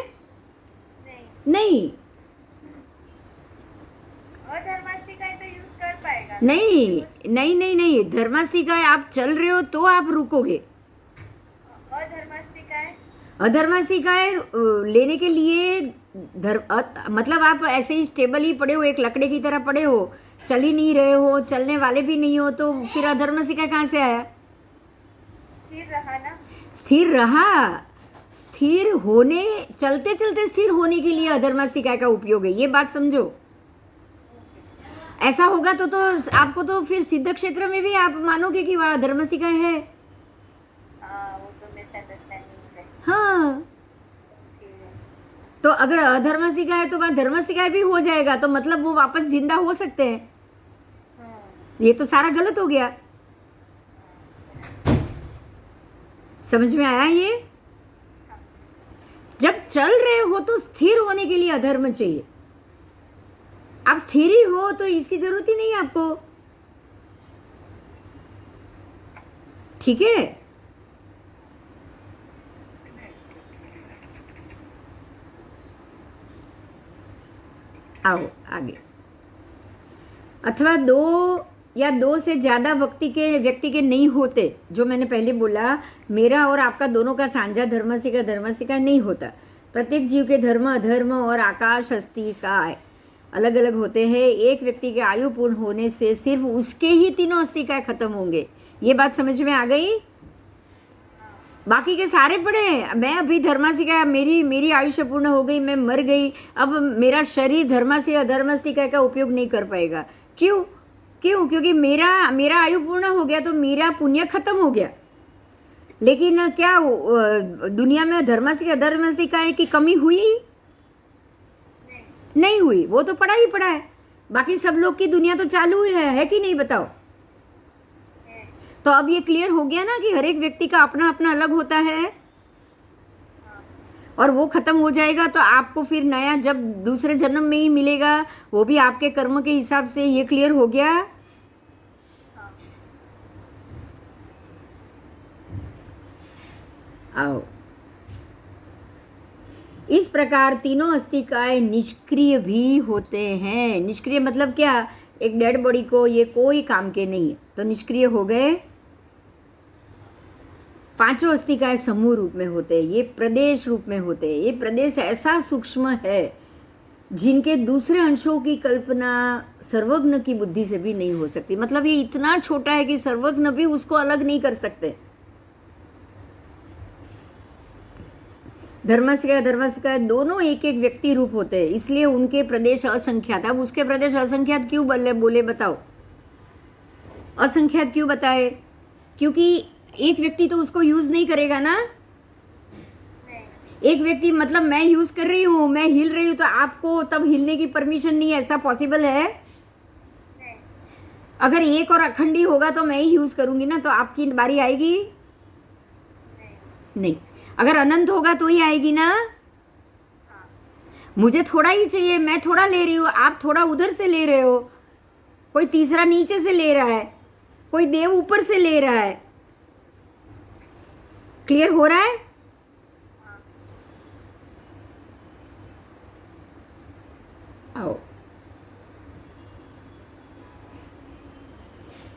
नहीं। अधर्मास्तिका तो यूज कर पाएगा? नहीं नहीं नहीं नहीं, धर्मास्तिका आप चल रहे हो तो आप रुकोगे। अधर्मास्तिका लेने के लिए मतलब आप ऐसे ही स्टेबल ही पड़े हो, एक लकड़े की तरह पड़े हो, चल ही नहीं रहे हो, चलने वाले भी नहीं हो, तो फिर अधर्मास्तिका कहाँ से आया? स्थिर रहा ना। स्थिर रहा। स्थिर होने, चलते चलते स्थिर होने के लिए अधर्मास्तिका का उपयोग है, ये बात समझो। ऐसा होगा तो आपको तो फिर सिद्ध क्षेत्र में भी आप मानोगे कि वह अधर्मास्तिका है। वो तो मिसअंडरस्टैंडिंग है। हाँ, तो अगर अधर्मास्तिका है तो वहाँ धर्मास्तिका भी हो जाएगा, तो मतलब वो वापस जिंदा हो सकते हैं। ये तो सारा गलत हो गया। समझ में आया ये? जब चल रहे हो तो स्थिर होने के लिए अधर्म चाहिए। आप स्थिर ही हो तो इसकी जरूरत ही नहीं है आपको। ठीक है? आओ आगे। अथवा दो या दो से ज्यादा व्यक्ति के नहीं होते, जो मैंने पहले बोला, मेरा और आपका दोनों का साझा धर्मास्तिका नहीं होता। प्रत्येक जीव के धर्म अधर्म और आकाश अस्तिकाय अलग अलग होते हैं। एक व्यक्ति के आयु पूर्ण होने से सिर्फ उसके ही तीनों अस्तिकाय खत्म होंगे। ये बात समझ में आ गई? बाकी के सारे पड़े, मैं अभी धर्मास्तिका, मेरी आयुष्य पूर्ण हो गई, मैं मर गई, अब मेरा शरीर धर्मास्तिका अधर्मास्तिका का उपयोग नहीं कर पाएगा। क्यों? क्योंकि मेरा आयु पूर्ण हो गया तो मेरा पुण्य खत्म हो गया। लेकिन क्या दुनिया में धर्मास्तिका अधर्मास्तिका की कमी हुई? नहीं हुई। वो तो पड़ा ही पड़ा है। बाकी सब लोग की दुनिया तो चालू है कि नहीं? बताओ। तो अब ये क्लियर हो गया ना कि हर एक व्यक्ति का अपना अपना अलग होता है और वो खत्म हो जाएगा तो आपको फिर नया जब दूसरे जन्म में ही मिलेगा, वो भी आपके कर्म के हिसाब से। ये क्लियर हो गया? आओ। इस प्रकार तीनों अस्तिकाय निष्क्रिय भी होते हैं। निष्क्रिय मतलब क्या? एक डेड बॉडी को ये कोई काम के नहीं है तो निष्क्रिय हो गए। पांचों अस्तिकाय समूह रूप में होते हैं, ये प्रदेश रूप में होते हैं। ये प्रदेश ऐसा सूक्ष्म है जिनके दूसरे अंशों की कल्पना सर्वज्ञ की बुद्धि से भी नहीं हो सकती। मतलब ये इतना छोटा है कि सर्वज्ञ भी उसको अलग नहीं कर सकते। धर्मास्तिका अधर्मास्तिका दोनों एक एक व्यक्ति रूप होते हैं, इसलिए उनके प्रदेश असंख्यात। अब उसके प्रदेश असंख्यात क्यों बोले बताओ? असंख्यात क्यों बताए? क्योंकि एक व्यक्ति तो उसको यूज नहीं करेगा ना। एक व्यक्ति मतलब मैं यूज कर रही हूँ, मैं हिल रही हूँ, तो आपको तब हिलने की परमिशन नहीं है, ऐसा पॉसिबल है? अगर एक और अखंडी होगा तो मैं ही यूज करूंगी ना, तो आपकी बारी आएगी? नहीं। अगर अनंत होगा तो ही आएगी ना। मुझे थोड़ा ही चाहिए, मैं थोड़ा ले रही हूँ, आप थोड़ा उधर से ले रहे हो, कोई तीसरा नीचे से ले रहा है, कोई देव ऊपर से ले रहा है। क्लियर हो रहा है? आओ।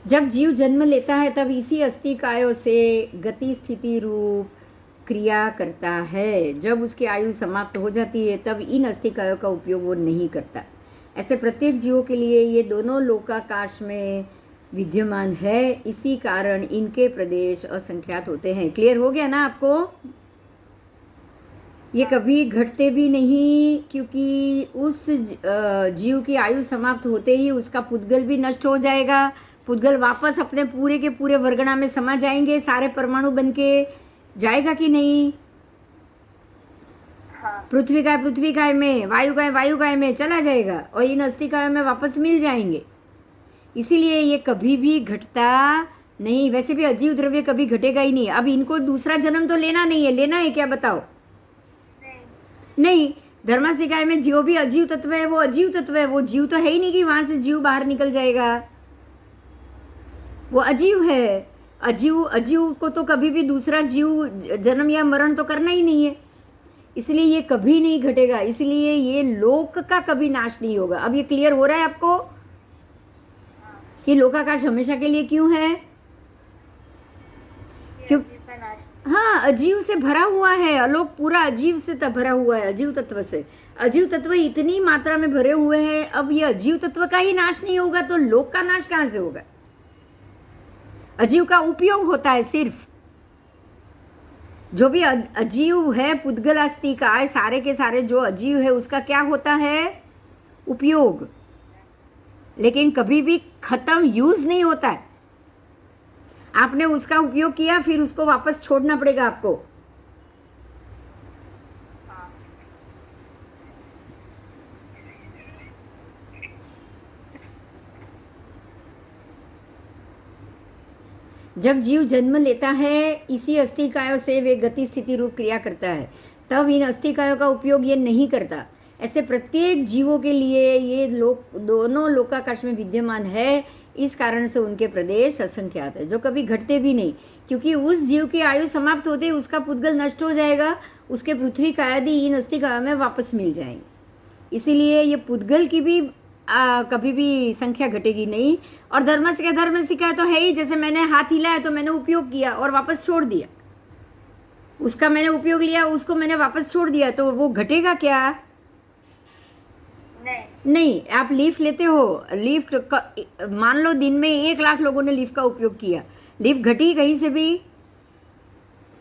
जब जीव जन्म लेता है तब इसी अस्तिकायों से गति स्थिति रूप क्रिया करता है। जब उसकी आयु समाप्त हो जाती है तब इन अस्थिकायों का उपयोग वो नहीं करता। ऐसे प्रत्येक जीवों के लिए ये दोनों लोकाकाश में विद्यमान है, इसी कारण इनके प्रदेश असंख्यात होते हैं। क्लियर हो गया ना आपको? ये कभी घटते भी नहीं, क्योंकि उस जीव की आयु समाप्त होते ही उसका पुद्गल भी नष्ट हो जाएगा। पुद्गल वापस अपने पूरे के पूरे वर्गणा में समा जाएंगे, सारे परमाणु बन के जाएगा कि नहीं? हाँ। पृथ्वी काय में, वायु काय में चला जाएगा और इन अस्थिकायों में वापस मिल जाएंगे। इसीलिए ये कभी भी घटता नहीं। वैसे भी अजीव द्रव्य कभी घटेगा ही नहीं। अब इनको दूसरा जन्म तो लेना नहीं है, लेना है क्या बताओ? नहीं। धर्मासिकाय में जो भी अजीव तत्व है वो अजीव तत्व है, वो जीव तो है ही नहीं कि वहां से जीव बाहर निकल जाएगा। वो अजीव है। अजीव को तो कभी भी दूसरा जीव जन्म या मरण तो करना ही नहीं है, इसलिए ये कभी नहीं घटेगा। इसलिए ये लोक का कभी नाश नहीं होगा। अब ये क्लियर हो रहा है आपको कि लोकाकाश हमेशा के लिए क्यों है? क्यों? हाँ, अजीव से भरा हुआ है। अलोक पूरा अजीव से भरा हुआ है, अजीव तत्व से। अजीव तत्व इतनी मात्रा में भरे हुए हैं। अब ये अजीव तत्व का ही नाश नहीं होगा तो लोक का नाश कहां से होगा? अजीव का उपयोग होता है सिर्फ। जो भी अजीव है, पुद्गल अस्थिकाय सारे के सारे जो अजीव है उसका क्या होता है? उपयोग। लेकिन कभी भी खत्म यूज नहीं होता है। आपने उसका उपयोग किया, फिर उसको वापस छोड़ना पड़ेगा आपको। जब जीव जन्म लेता है, इसी अस्थिकायों से वे गति स्थिति रूप क्रिया करता है, तब इन अस्थिकायों का उपयोग ये नहीं करता। ऐसे प्रत्येक जीवों के लिए ये दोनों लोकाकाश में विद्यमान है, इस कारण से उनके प्रदेश असंख्यात है, जो कभी घटते भी नहीं। क्योंकि उस जीव की आयु समाप्त होते ही उसका पुद्गल नष्ट हो जाएगा, उसके पृथ्वी कायादि इन अस्थिकायों में वापस मिल जाएंगे। इसीलिए ये पुद्गल की भी कभी भी संख्या घटेगी नहीं। और धर्म सिखाया तो है ही। जैसे मैंने हाथ हिलाया तो मैंने उपयोग किया और वापस छोड़ दिया, उसका मैंने उपयोग लिया, उसको मैंने वापस छोड़ दिया, तो वो घटेगा क्या? नहीं। आप लीफ लेते हो, लीफ मान लो दिन में 1 लाख लोगों ने लीफ का उपयोग किया, लीफ घटी कहीं से भी?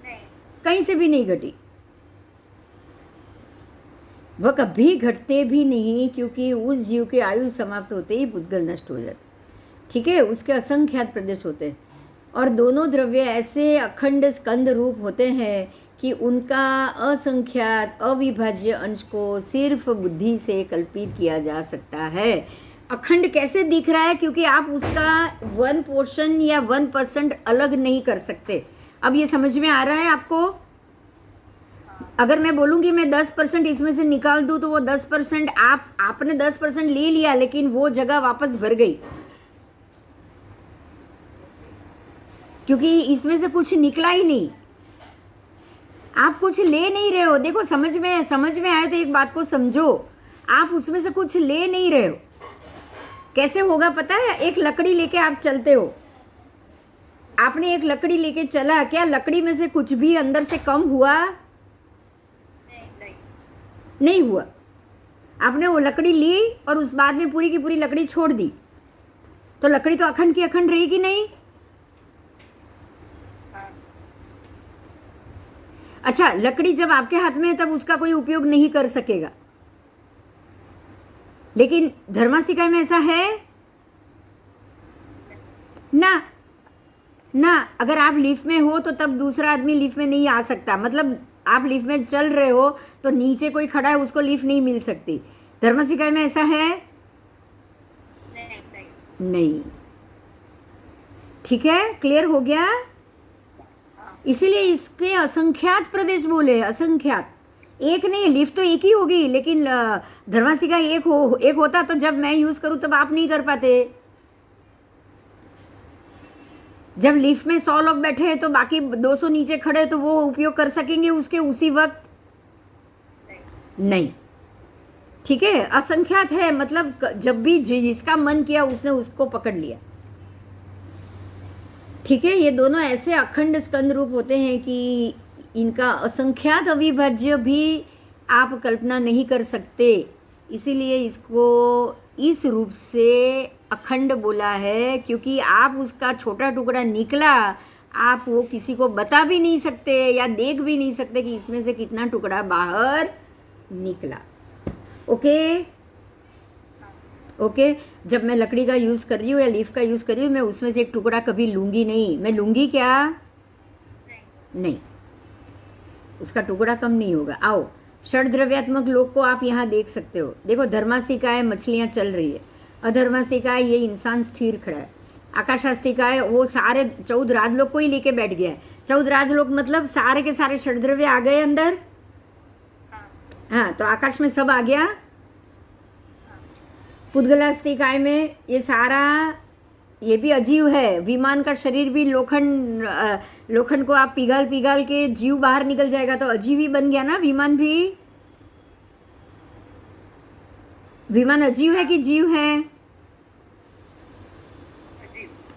नहीं, कहीं से भी नहीं घटी। वह कभी घटते भी नहीं, क्योंकि उस जीव की आयु समाप्त होते ही पुद्गल नष्ट हो जाते। ठीक है, उसके असंख्यात प्रदेश होते हैं। और दोनों द्रव्य ऐसे अखंड स्कंद रूप होते हैं कि उनका असंख्यात अविभाज्य अंश को सिर्फ बुद्धि से कल्पित किया जा सकता है। अखंड कैसे दिख रहा है? क्योंकि आप उसका 1% या 1% अलग नहीं कर सकते। अब ये समझ में आ रहा है आपको? अगर मैं बोलूँगी मैं 10% इसमें से निकाल दूँ तो वो 10% आपने 10% ले लिया, लेकिन वो जगह वापस भर गई, क्योंकि इसमें से कुछ निकला ही नहीं। आप कुछ ले नहीं रहे हो। देखो, समझ में आए तो एक बात को समझो, आप उसमें से कुछ ले नहीं रहे हो। कैसे होगा पता है? एक लकड़ी लेके आप चलते हो, आपने एक लकड़ी लेके चला, क्या लकड़ी में से कुछ भी अंदर से कम हुआ? नहीं हुआ। आपने वो लकड़ी ली और उस बाद में पूरी की पूरी लकड़ी छोड़ दी, तो लकड़ी तो अखंड की अखंड रहेगी नहीं? अच्छा, लकड़ी जब आपके हाथ में है तब उसका कोई उपयोग नहीं कर सकेगा, लेकिन धर्मासिकाय में ऐसा है ना। अगर आप लिफ्ट में हो तो तब दूसरा आदमी लिफ्ट में नहीं आ सकता। मतलब आप लिफ्ट में चल रहे हो तो नीचे कोई खड़ा है, उसको लिफ्ट नहीं मिल सकती। धर्मासिकाय में ऐसा है? नहीं। ठीक है, क्लियर हो गया? इसीलिए इसके असंख्यात प्रदेश बोले, असंख्यात। एक नहीं, लिफ्ट तो एक ही होगी, लेकिन धर्मासिकाय एक होता तो जब मैं यूज करूं तब आप नहीं कर पाते। जब लिफ्ट में 100 लोग बैठे हैं तो बाकी 200 नीचे खड़े, तो वो उपयोग कर सकेंगे उसके उसी वक्त? नहीं। ठीक है, असंख्यात है। मतलब जब भी जिसका मन किया उसने उसको पकड़ लिया। ठीक है, ये दोनों ऐसे अखंड स्कंद रूप होते हैं कि इनका असंख्यात अविभाज्य भी आप कल्पना नहीं कर सकते, इसीलिए इसको इस रूप से अखंड बोला है, क्योंकि आप उसका छोटा टुकड़ा निकला, आप वो किसी को बता भी नहीं सकते या देख भी नहीं सकते कि इसमें से कितना टुकड़ा बाहर निकला। Okay okay. जब मैं लकड़ी का यूज़ कर रही हूँ या लीफ का यूज़ कर रही हूँ, मैं उसमें से एक टुकड़ा कभी लूँगी नहीं। मैं लूँगी क्या? नहीं, उसका टुकड़ा कम नहीं होगा। आओ, षड्द्रव्यात्मक लोक को आप यहाँ देख सकते हो। देखो, धर्मास्तिका है, मछलियाँ चल रही है। अधर्मास्तिका है, ये इंसान स्थिर खड़ा है। आकाशास्तिका है, वो सारे 14 राजलोक को ही लेके बैठ गया है। 14 राजलोक मतलब सारे के सारे षड्द्रव्य आ गए अंदर। हाँ, तो आकाश में सब आ गया। पुद्गलास्तिकाय में ये सारा, ये भी अजीव है। विमान का शरीर भी लोखंड को आप पिघाल के जीव बाहर निकल जाएगा तो अजीव ही बन गया ना। विमान भी, विमान अजीव है कि जीव है?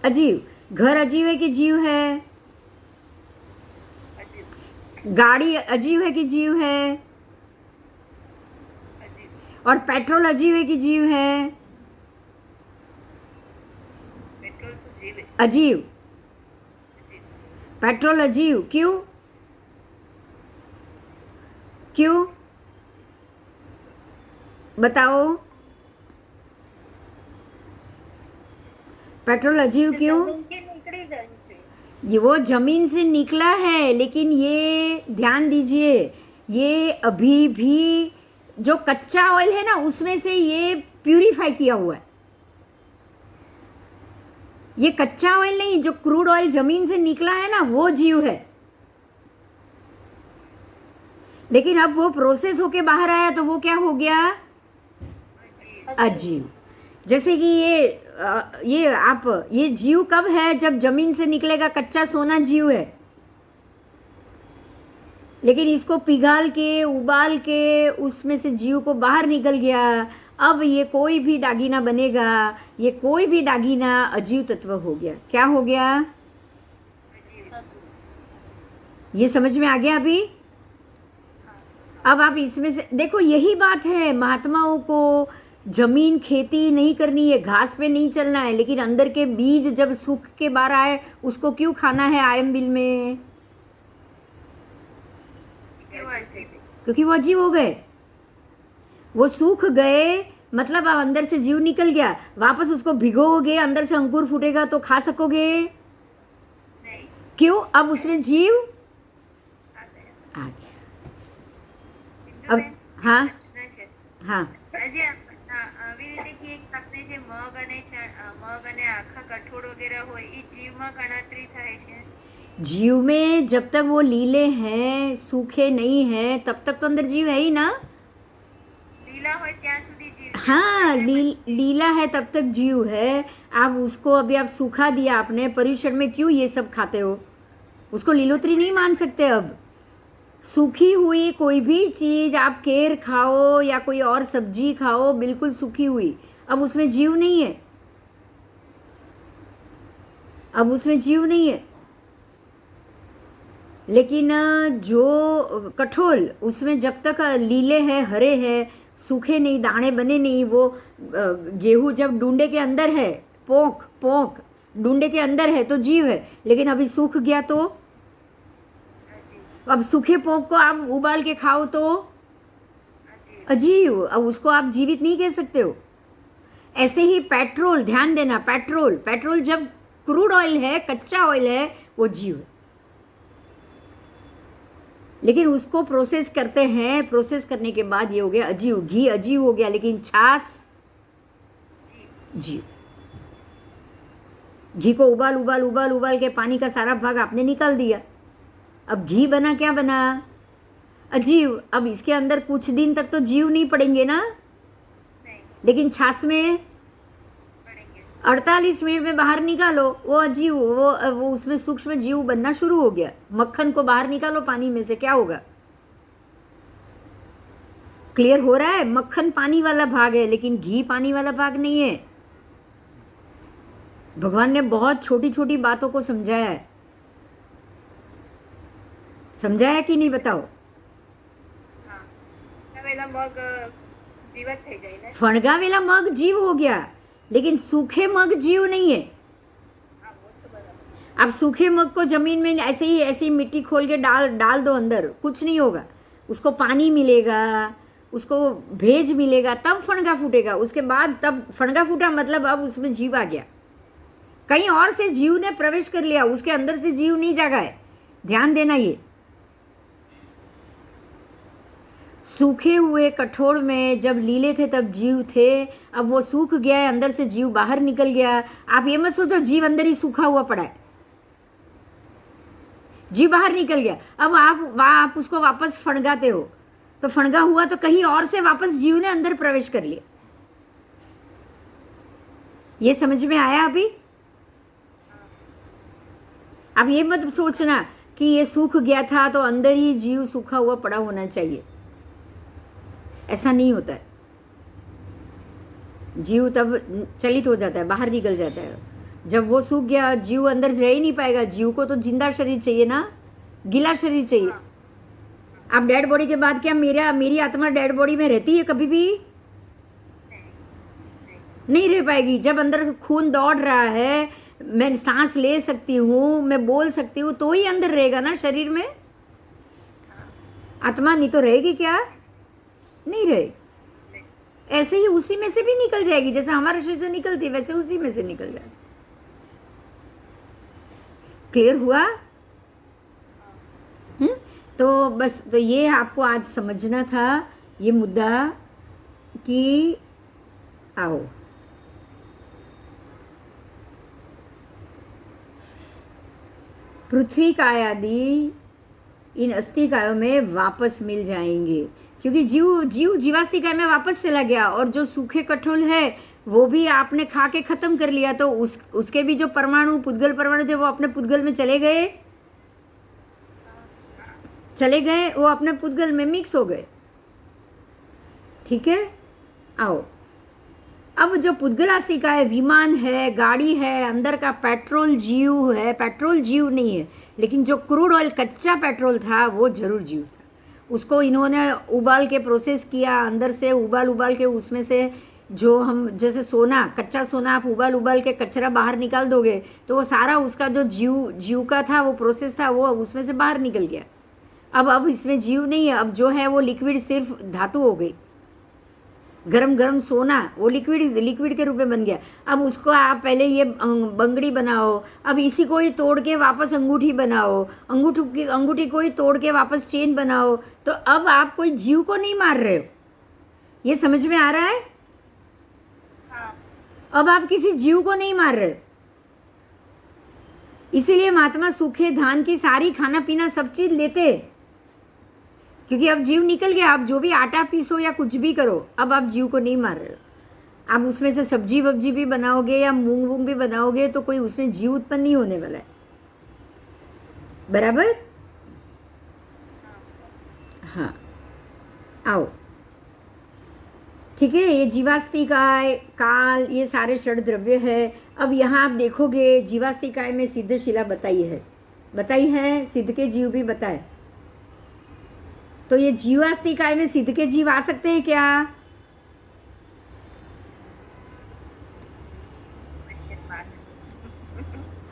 अजीव। घर अजीव है कि जीव है? गाड़ी अजीव है कि जीव है? और पेट्रोल अजीव है कि जीव है? पेट्रोल तो जीव है। अजीव। पेट्रोल अजीव क्यों? क्यों बताओ? पेट्रोल अजीव क्यों? ये वो जमीन से निकला है, लेकिन ये ध्यान दीजिए, ये अभी भी जो कच्चा ऑयल है ना, उसमें से ये प्यूरिफाई किया हुआ है। ये कच्चा ऑयल नहीं, जो क्रूड ऑयल जमीन से निकला है ना, वो जीव है। लेकिन अब वो प्रोसेस होके बाहर आया तो वो क्या हो गया? अजीव। जैसे कि ये जीव कब है? जब जमीन से निकलेगा कच्चा सोना जीव है, लेकिन इसको पिघाल के उबाल के उसमें से जीव को बाहर निकल गया। अब ये कोई भी दागीना बनेगा, ये कोई भी दागीना अजीव तत्व हो गया। क्या हो गया? ये समझ में आ गया अभी? अब आप इसमें से देखो, यही बात है, महात्माओं को जमीन खेती नहीं करनी है, घास पे नहीं चलना है, लेकिन अंदर के बीज जब सूख के बाहर आए उसको क्यों खाना है आयम बिल में? क्योंकि वो अजीव हो गए, वो सूख गए, मतलब अब अंदर से जीव निकल गया। वापस उसको भिगोगे, अंदर से अंकुर फूटेगा तो खा सकोगे? नहीं। क्यों? अब उसमें जीव आ गया। अब हाँ हाँ, આવી રીતે કે આપણે જે મગ અને આખા કઠોળ વગેરે હોય એ જીવમાં ગણતરી થાય છે। जीव में जब तक वो लीले हैं, सूखे नहीं हैं, तब तक तो अंदर जीव है ही ना। लीला हो ત્યાં સુધી जीव। हाँ, लीला है तब तक जीव है। आप उसको अभी आप सूखा दिया आपने, पर्युषण में क्यों ये सब खाते हो? उसको लीलोत्री नहीं मान सकते। अब सूखी हुई कोई भी चीज़ आप केर खाओ या कोई और सब्जी खाओ, बिल्कुल सूखी हुई, अब उसमें जीव नहीं है। अब उसमें जीव नहीं है। लेकिन जो कठोल, उसमें जब तक लीले हैं, हरे हैं, सूखे नहीं, दाने बने नहीं, वो गेहूँ जब डूंडे के अंदर है, पोंक डूंडे के अंदर है तो जीव है। लेकिन अभी सूख गया तो अब सूखे पोंक को आप उबाल के खाओ तो अजीव। अब उसको आप जीवित नहीं कह सकते हो। ऐसे ही पेट्रोल, ध्यान देना, पेट्रोल जब क्रूड ऑयल है, कच्चा ऑयल है, वो जीव है। लेकिन उसको प्रोसेस करते हैं, प्रोसेस करने के बाद ये हो गया अजीव। घी अजीव हो गया, लेकिन छाछ जीव। घी को उबाल के पानी का सारा भाग आपने निकाल दिया, अब घी बना, क्या बना? अजीव। अब इसके अंदर कुछ दिन तक तो जीव नहीं पड़ेंगे ना, लेकिन छाछ में 48 मिनट में बाहर निकालो, वो अजीव, वो उसमें सूक्ष्म जीव बनना शुरू हो गया। मक्खन को बाहर निकालो पानी में से, क्या होगा? क्लियर हो रहा है? मक्खन पानी वाला भाग है, लेकिन घी पानी वाला भाग नहीं है। भगवान ने बहुत छोटी छोटी बातों को समझाया है। સમજાયા કે નહીં बताओ? હા, ફણગાવેલા મગ જીવત થઈ જાય ને? फणगावेला मग जीव हो गया, लेकिन सूखे मग जीव नहीं है। હા, वो तो बराबर। आप सूखे मग को जमीन में ऐसे ही मिट्टी खोल के डाल डाल दो अंदर, कुछ नहीं होगा। उसको पानी मिलेगा, उसको भेज मिलेगा, तब फणगा फूटेगा। उसके बाद तब फणगा फूटा मतलब अब उसमें जीव आ गया, कहीं और से जीव ने प्रवेश कर लिया, उसके अंदर से जीव नहीं जागा है। ध्यान देना, ये सूखे हुए कठोर में जब लीले थे तब जीव थे, अब वो सूख गया है, अंदर से जीव बाहर निकल गया। आप ये मत सोचो जीव अंदर ही सूखा हुआ पड़ा है, जीव बाहर निकल गया। अब आप उसको वापस फणगाते हो, तो फणगा हुआ तो कहीं और से वापस जीव ने अंदर प्रवेश कर लिया। ये समझ में आया अभी? अब ये मत सोचना कि ये सूख गया था तो अंदर ही जीव सूखा हुआ पड़ा होना चाहिए, ऐसा नहीं होता है। जीव तब चलित हो जाता है, बाहर निकल जाता है। जब वो सूख गया, जीव अंदर रह ही नहीं पाएगा। जीव को तो जिंदा शरीर चाहिए ना, गीला शरीर चाहिए। आप डेड बॉडी के बाद क्या मेरी आत्मा डेड बॉडी में रहती है? कभी भी नहीं रह पाएगी। जब अंदर खून दौड़ रहा है, मैं सांस ले सकती हूँ, मैं बोल सकती हूँ, तो ही अंदर रहेगा ना शरीर में आत्मा। नहीं तो रहेगी क्या? नहीं रहे। ऐसे ही उसी में से भी निकल जाएगी, जैसे हमारे शरीर से निकलती है वैसे उसी में से निकल जाए। क्लियर हुआ? तो बस, तो ये आपको आज समझना था ये मुद्दा कि आओ पृथ्वी काय आदि इन अस्थि कायों में वापस मिल जाएंगे, क्योंकि जीवास्थि काय में वापस चला गया। और जो सूखे कठोल है वो भी आपने खा के खत्म कर लिया, तो उसके भी जो परमाणु, पुद्गल परमाणु थे, वो अपने पुद्गल में चले गए, वो अपने पुद्गल में मिक्स हो गए। ठीक है, आओ अब जो पुद्गलास्थि का है, विमान है, गाड़ी है, अंदर का पेट्रोल जीव है। पेट्रोल जीव नहीं है, लेकिन जो क्रूड ऑयल कच्चा पेट्रोल था वो जरूर जीव था। उसको इन्होंने उबाल के प्रोसेस किया, अंदर से उबाल के उसमें से जो हम जैसे सोना, कच्चा सोना आप उबाल के कचरा बाहर निकाल दोगे तो वो सारा उसका जो जीव का था, वो प्रोसेस था, वो उसमें से बाहर निकल गया। अब इसमें जीव नहीं है। अब जो है वो लिक्विड सिर्फ धातु हो गई। गरम सोना वो लिक्विड के रूप में बन गया। अब उसको आप पहले ये बंगड़ी बनाओ, अब इसी को ही तोड़ के वापस अंगूठी बनाओ, अंगूठी को ही तोड़ के वापस चेन बनाओ। तो अब आप कोई जीव को नहीं मार रहे हो। ये समझ में आ रहा है? अब आप किसी जीव को नहीं मार रहे हो। इसीलिए महात्मा सूखे धान की सारी खाना पीना सब चीज लेते, क्योंकि अब जीव निकल गया। आप जो भी आटा पीसो या कुछ भी करो, अब आप जीव को नहीं मार रहे हो। आप उसमें से सब्जी वब्जी भी बनाओगे या मूंग वूंग भी बनाओगे तो कोई उसमें जीव उत्पन्न नहीं होने वाला है। बराबर? हाँ, आओ। ठीक है, ये जीवास्तिकाय, काल, ये सारे षड द्रव्य है। अब यहाँ आप देखोगे जीवास्तिकाय में सिद्ध शिला बताई है, सिद्ध के जीव भी बताए। तो ये जीवास्तिकाय में सिद्ध के जीव आ सकते हैं क्या?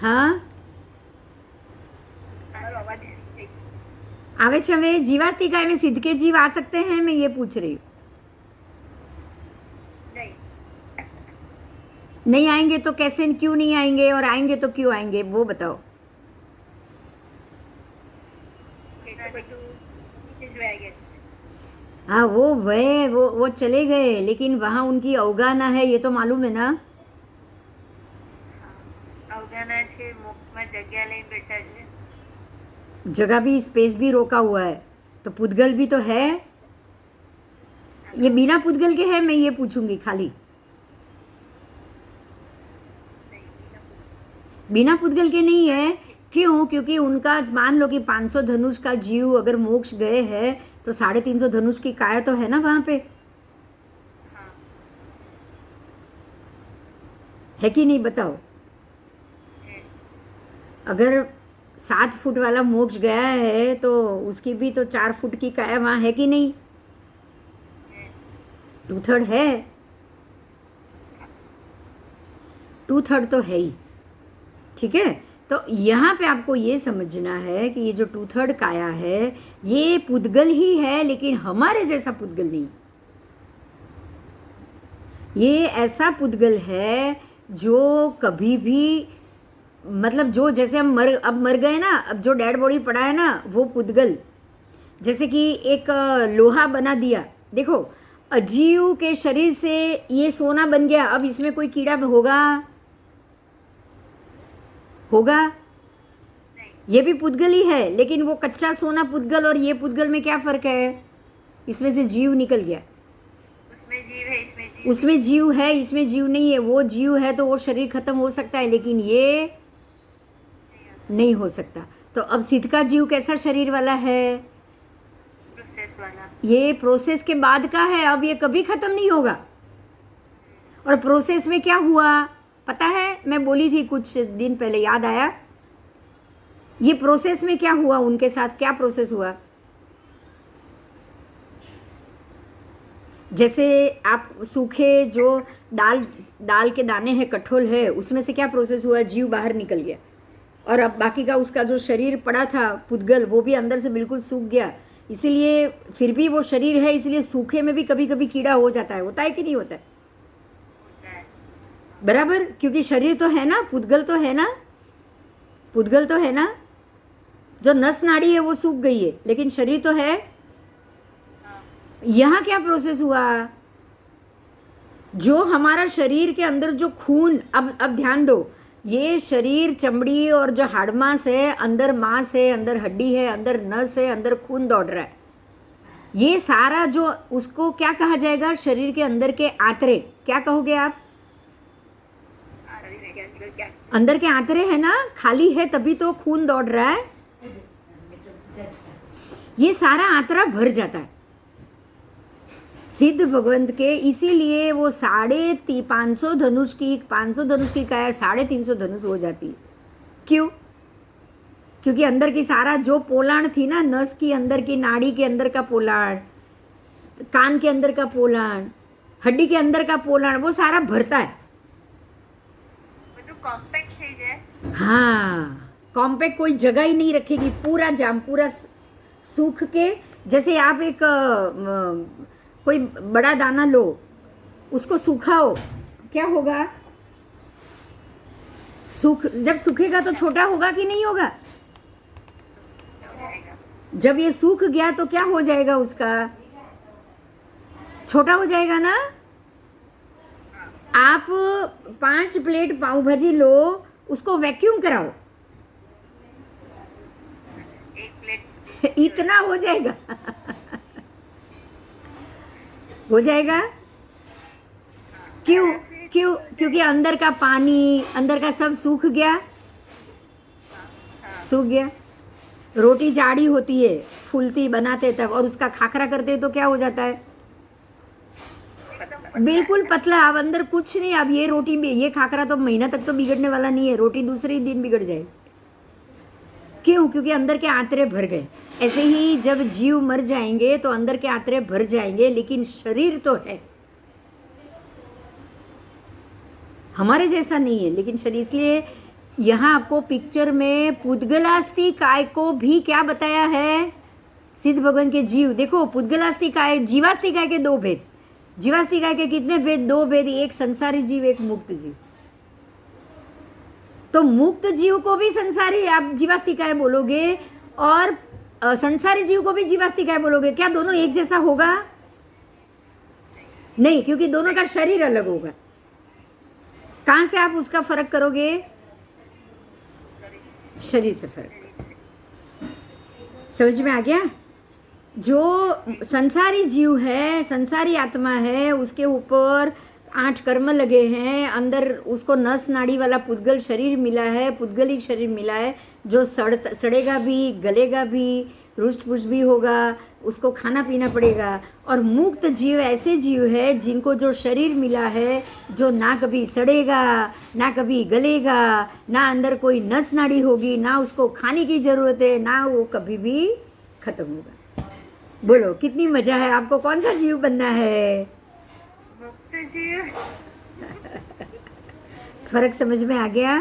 हाँ, आवे छे હવે जीवास्तिकाय में सिद्ध के जीव आ सकते हैं? मैं ये पूछ रही हूँ। नहीं आएंगे तो कैसे, क्यों नहीं आएंगे, और आएंगे तो क्यों आएंगे, वो बताओ। हाँ, वो चले गए, लेकिन वहाँ उनकी अवगाहना है, ये तो मालूम है ना? अवगाहना छे, मोक्ष में जगह ले बैठा छे। जगह भी, स्पेस भी रोका हुआ है, तो पुद्गल भी तो है। ये बिना पुद्गल के है, मैं ये पूछूंगी खाली। बिना पुद्गल के नहीं है। क्यों? क्योंकि उनका मान लो कि 500 धनुष का जीव अगर मोक्ष गए हैं तो 350 धनुष की काया तो है ना वहां पे, है कि नहीं? बताओ। अगर 7 फुट वाला मोक्ष गया है तो उसकी भी तो 4 फुट की काया वहाँ है कि नहीं? 2/3 है, 2/3 तो है ही। ठीक है, तो यहाँ पे आपको ये समझना है कि ये जो 2/3 काया है ये पुद्गल ही है, लेकिन हमारे जैसा पुद्गल नहीं। ये ऐसा पुद्गल है जो कभी भी, मतलब जो जैसे हम अब मर गए ना, अब जो डेड बॉडी पड़ा है ना वो पुद्गल, जैसे कि एक लोहा बना दिया। देखो, अजीव के शरीर से ये सोना बन गया, अब इसमें कोई कीड़ा होगा? ये भी पुद्गल ही है, लेकिन वो कच्चा सोना पुद्गल और ये पुद्गल में क्या फर्क है? इसमें से जीव निकल गया। उसमें जीव है, उसमें जीव है, इसमें जीव नहीं है। वो जीव है तो वो शरीर खत्म हो सकता है, लेकिन ये नहीं हो सकता। तो अब सिद्ध का जीव कैसा शरीर वाला है? प्रोसेस वाला। ये प्रोसेस के बाद का है, अब ये कभी खत्म नहीं होगा। और प्रोसेस में क्या हुआ पता है? मैं बोली थी कुछ दिन पहले, याद आया? ये प्रोसेस में क्या हुआ उनके साथ? क्या प्रोसेस हुआ? जैसे आप सूखे जो दाल के दाने हैं, कठोल है, उसमें से क्या प्रोसेस हुआ? जीव बाहर निकल गया, और अब बाकी का उसका जो शरीर पड़ा था पुद्गल, वो भी अंदर से बिल्कुल सूख गया। इसीलिए फिर भी वो शरीर है, इसलिए सूखे में भी कभी कभी कीड़ा हो जाता है। होता है कि नहीं होता है? बराबर, क्योंकि शरीर तो है ना, पुद्गल तो है ना, पुद्गल तो है ना। जो नस नाड़ी है वो सूख गई है, लेकिन शरीर तो है। यहाँ क्या प्रोसेस हुआ? जो हमारा शरीर के अंदर जो खून, अब ध्यान दो, ये शरीर, चमड़ी और जो हाड़ मांस है, अंदर मांस है, अंदर हड्डी है, अंदर नस है, अंदर खून दौड़ रहा है, ये सारा जो, उसको क्या कहा जाएगा? शरीर के अंदर के आंतरे। क्या कहोगे आप? अंदर के आंतरे है ना, खाली है तभी तो खून दौड़ रहा है। ये सारा आंतरा भर जाता है सिद्ध भगवंत के, इसीलिए वो 550 धनुष की काया 350 धनुष हो जाती है। क्यों? क्योंकि अंदर की सारा जो पोलाण थी ना, नस की अंदर की, नाड़ी के अंदर का पोलाण, कान के अंदर का पोलाण, हड्डी के अंदर का पोलाण, वो सारा भरता है। कॉम्पैक्ट થઈ જાય। हाँ, कॉम्पैक्ट, कोई जगह ही नहीं रखेगी, पूरा जाम, पूरा सूख के। जैसे आप एक कोई बड़ा दाना लो, उसको सूखाओ, क्या होगा? जब सूखेगा तो छोटा होगा कि नहीं होगा? जब ये सूख गया तो क्या हो जाएगा? उसका छोटा हो जाएगा ना। आप 5 प्लेट पाव भाजी लो, उसको वैक्यूम कराओ, 1 प्लेट इतना हो जाएगा। हो जाएगा। क्यों? क्योंकि अंदर का पानी, अंदर का सब सूख गया। रोटी जाड़ी होती है, फूलती बनाते तब, और उसका खाखरा करते तो क्या हो जाता है? बिल्कुल पतला। अब अंदर कुछ नहीं। अब ये रोटी भी, ये खाखरा तो महीना तक तो बिगड़ने वाला नहीं है, रोटी दूसरे ही दिन बिगड़ जाए। क्यों? क्योंकि अंदर के आंतरे भर गए। ऐसे ही जब जीव मर जाएंगे तो अंदर के आंतरे भर जाएंगे, लेकिन शरीर तो है, हमारे जैसा नहीं है, लेकिन शरीर। इसलिए यहाँ आपको पिक्चर में पुद्गलास्थि काय को भी क्या बताया है? सिद्ध भगवान के जीव। देखो, पुद्गलास्थि काय, जीवास्थि काय के 2 भेद। जीवास्थि काय के कितने भेद? 2 भेद। एक संसारी जीव, एक मुक्त जीव। तो मुक्त जीव को भी संसारी आप जीवास्थि काय बोलोगे, और संसारी जीव को भी जीवास्थि काय बोलोगे। क्या दोनों एक जैसा होगा? नहीं, क्योंकि दोनों का शरीर अलग होगा। कहां से आप उसका फर्क करोगे? शरीर से फर्क। समझ में आ गया? जो संसारी जीव है, संसारी आत्मा है, उसके ऊपर 8 कर्म लगे हैं, अंदर उसको नस नाड़ी वाला पुद्गल शरीर मिला है, पुद्गलिक शरीर मिला है, जो सड़ेगा भी, गलेगा भी, रुष्ट पुष्ट भी होगा, उसको खाना पीना पड़ेगा। और मुक्त जीव ऐसे जीव है जिनको जो शरीर मिला है, जो ना कभी सड़ेगा, ना कभी गलेगा, ना अंदर कोई नस नाड़ी होगी, ना उसको खाने की ज़रूरत है, ना वो कभी भी खत्म होगा। बोलो कितनी मज़ा है। आपको कौन सा जीव बनना है? मुक्त जीव। फर्क समझ में आ गया?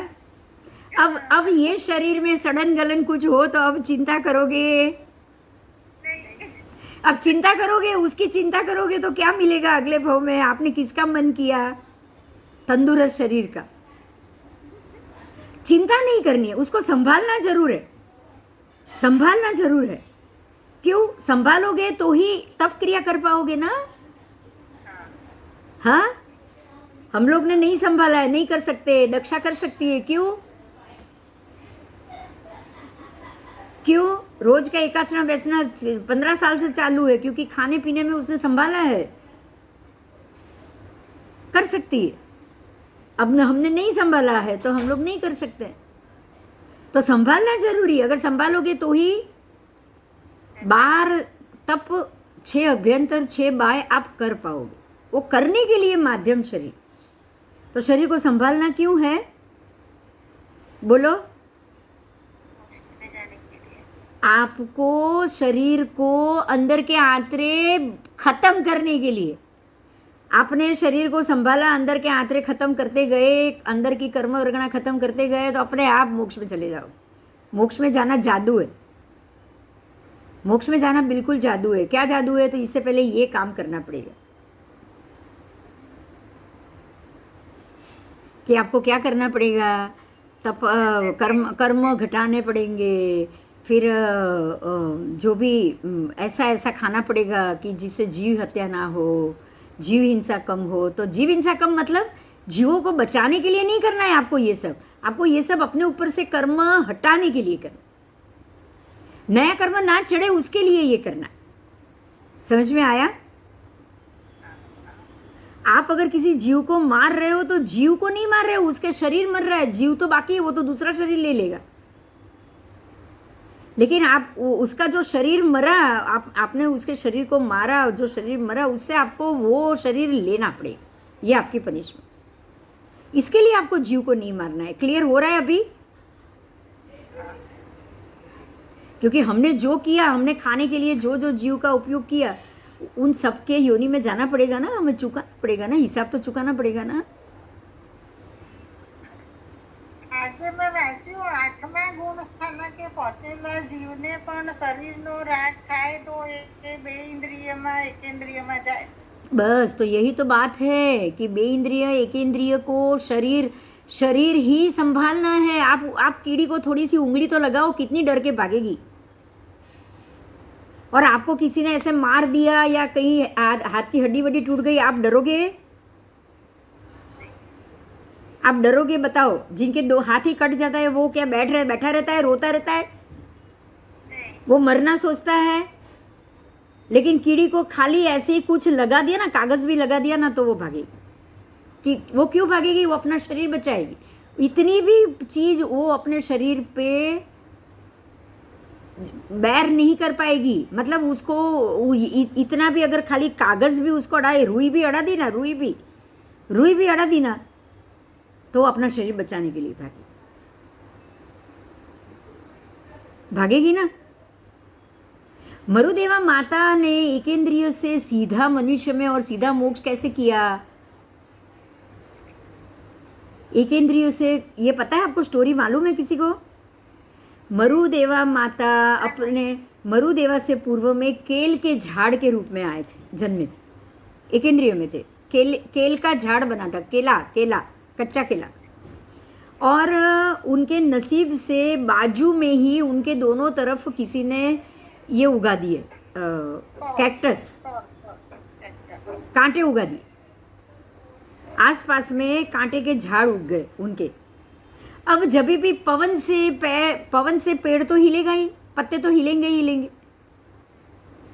अब ये शरीर में सड़न गलन कुछ हो तो अब चिंता करोगे? नहीं। अब चिंता करोगे, उसकी चिंता करोगे तो क्या मिलेगा अगले भाव में? आपने किसका मन किया? तंदुरुस्त शरीर का। चिंता नहीं करनी है, उसको संभालना जरूर है, संभालना जरूर है। क्यों? संभालोगे तो ही तब क्रिया कर पाओगे ना। हाँ, हम लोग ने नहीं संभाला है, नहीं कर सकते। दक्षा कर सकती है। क्यों? क्यों? रोज का एकासना बैसना 15 साल से चालू है, क्योंकि खाने पीने में उसने संभाला है, कर सकती है। अब हमने नहीं संभाला है तो हम लोग नहीं कर सकते। तो संभालना जरूरी है। अगर संभालोगे तो ही 12 तप 6 अभ्यंतर 6 बाय आप कर पाओगे। वो करने के लिए माध्यम शरीर। तो शरीर को संभालना क्यों है? बोलो। में जाने के लिए। आपको शरीर को अंदर के आंतरे खत्म करने के लिए। आपने शरीर को संभाला, अंदर के आंतरे खत्म करते गए, अंदर की कर्म वर्गणा खत्म करते गए, तो अपने आप मोक्ष में चले जाओ। मोक्ष में जाना जादू है। मोक्ष में जाना बिल्कुल जादू है। क्या जादू है? तो इससे पहले ये काम करना पड़ेगा कि आपको क्या करना पड़ेगा। तप कर्म घटाने पड़ेंगे। फिर जो भी ऐसा खाना पड़ेगा कि जिससे जीव हत्या ना हो, जीव हिंसा कम हो। तो जीव हिंसा कम मतलब जीवों को बचाने के लिए नहीं करना है आपको ये सब। आपको ये सब अपने ऊपर से कर्म हटाने के लिए करना। नया कर्म ना चढ़े उसके लिए ये करना। समझ में आया? आप अगर किसी जीव को मार रहे हो तो जीव को नहीं मार रहे हो, उसके शरीर मर रहा है। जीव तो बाकी है, वो तो दूसरा शरीर ले लेगा। लेकिन आप उसका जो शरीर मरा, आपने उसके शरीर को मारा, जो शरीर मरा उससे आपको वो शरीर लेना पड़ेगा। ये आपकी पनिशमेंट। इसके लिए आपको जीव को नहीं मारना है। क्लियर हो रहा है अभी? क्योंकि हमने जो किया, हमने खाने के लिए जो जो जीव का उपयोग किया, उन सबके योनि में जाना पड़ेगा ना, हमें चुकाना पड़ेगा ना, हिसाब तो चुकाना पड़ेगा ना। આજે મેં વાંચ્યું 8મા ગુણ સ્થાનકે પહોંચેલા જીવને પણ શરીરનો રાગ થાય તો એ બે ઇન્દ્રિયમાં એકેન્દ્રિયમાં જાય। बस, तो यही तो बात है कि बे इंद्रिय एक इंद्रिय को शरीर ही संभालना है। आप कीड़ी को थोड़ी सी उंगली तो लगाओ, कितनी डर के भागेगी। और आपको किसी ने ऐसे मार दिया या कहीं हाथ की हड्डी वड्डी टूट गई, आप डरोगे? आप डरोगे? बताओ। जिनके 2 हाथ ही कट जाता है वो क्या बैठा रहता है, रोता रहता है? वो मरना सोचता है। लेकिन कीड़ी को खाली ऐसे ही कुछ लगा दिया ना, कागज भी लगा दिया ना, तो वो भागेगी। कि वो क्यों भागेगी? वो अपना शरीर बचाएगी। इतनी भी चीज वो अपने शरीर पे बैर नहीं कर पाएगी। मतलब उसको इतना भी अगर खाली कागज भी उसको अड़ाए, रुई भी अड़ा दी ना, रुई भी अड़ा दी ना, तो अपना शरीर बचाने के लिए भागेगी ना। मरुदेवा माता ने एकेंद्रिय से सीधा मनुष्य में और सीधा मोक्ष कैसे किया? एकेंद्रिय से, ये पता है आपको? स्टोरी मालूम है किसी को? मरुदेवा माता अपने मरुदेवा से पूर्व में केल के झाड़ के रूप में आए थे, जन्मे थे, एकेंद्रिय में थे। केल का झाड़ बना था, केला कच्चा केला। और उनके नसीब से बाजू में ही उनके दोनों तरफ किसी ने ये उगा दिए, कैक्टस, कांटे उगा दिए। आसपास में कांटे के झाड़ उग गए उनके। अब जब भी पवन से पेड़ तो हिलेगा ही, पत्ते तो हिलेंगे।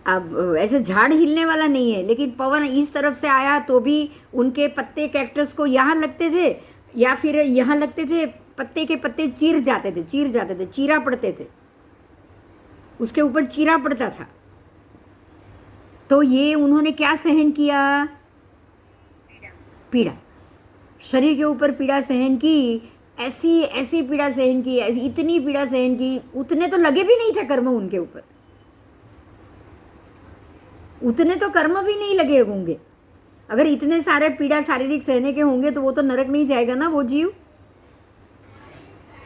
अब ऐसे झाड़ हिलने वाला नहीं है, लेकिन पवन इस तरफ से आया तो भी उनके पत्ते कैक्टस को यहाँ लगते थे या फिर यहाँ लगते थे। पत्ते के पत्ते चीर जाते थे, चीरा पड़ते थे। उसके ऊपर चीरा पड़ता था। तो ये उन्होंने क्या सहन किया? पीड़ा। शरीर के ऊपर पीड़ा सहन की, ऐसी ऐसी पीड़ा सहन की, ऐसी इतनी पीड़ा सहन की, उतने तो लगे भी नहीं थे कर्म उनके ऊपर, उतने तो कर्म भी नहीं लगे होंगे। अगर इतने सारे पीड़ा शारीरिक सहने के होंगे तो वो तो नरक नहीं जाएगा ना वो जीव,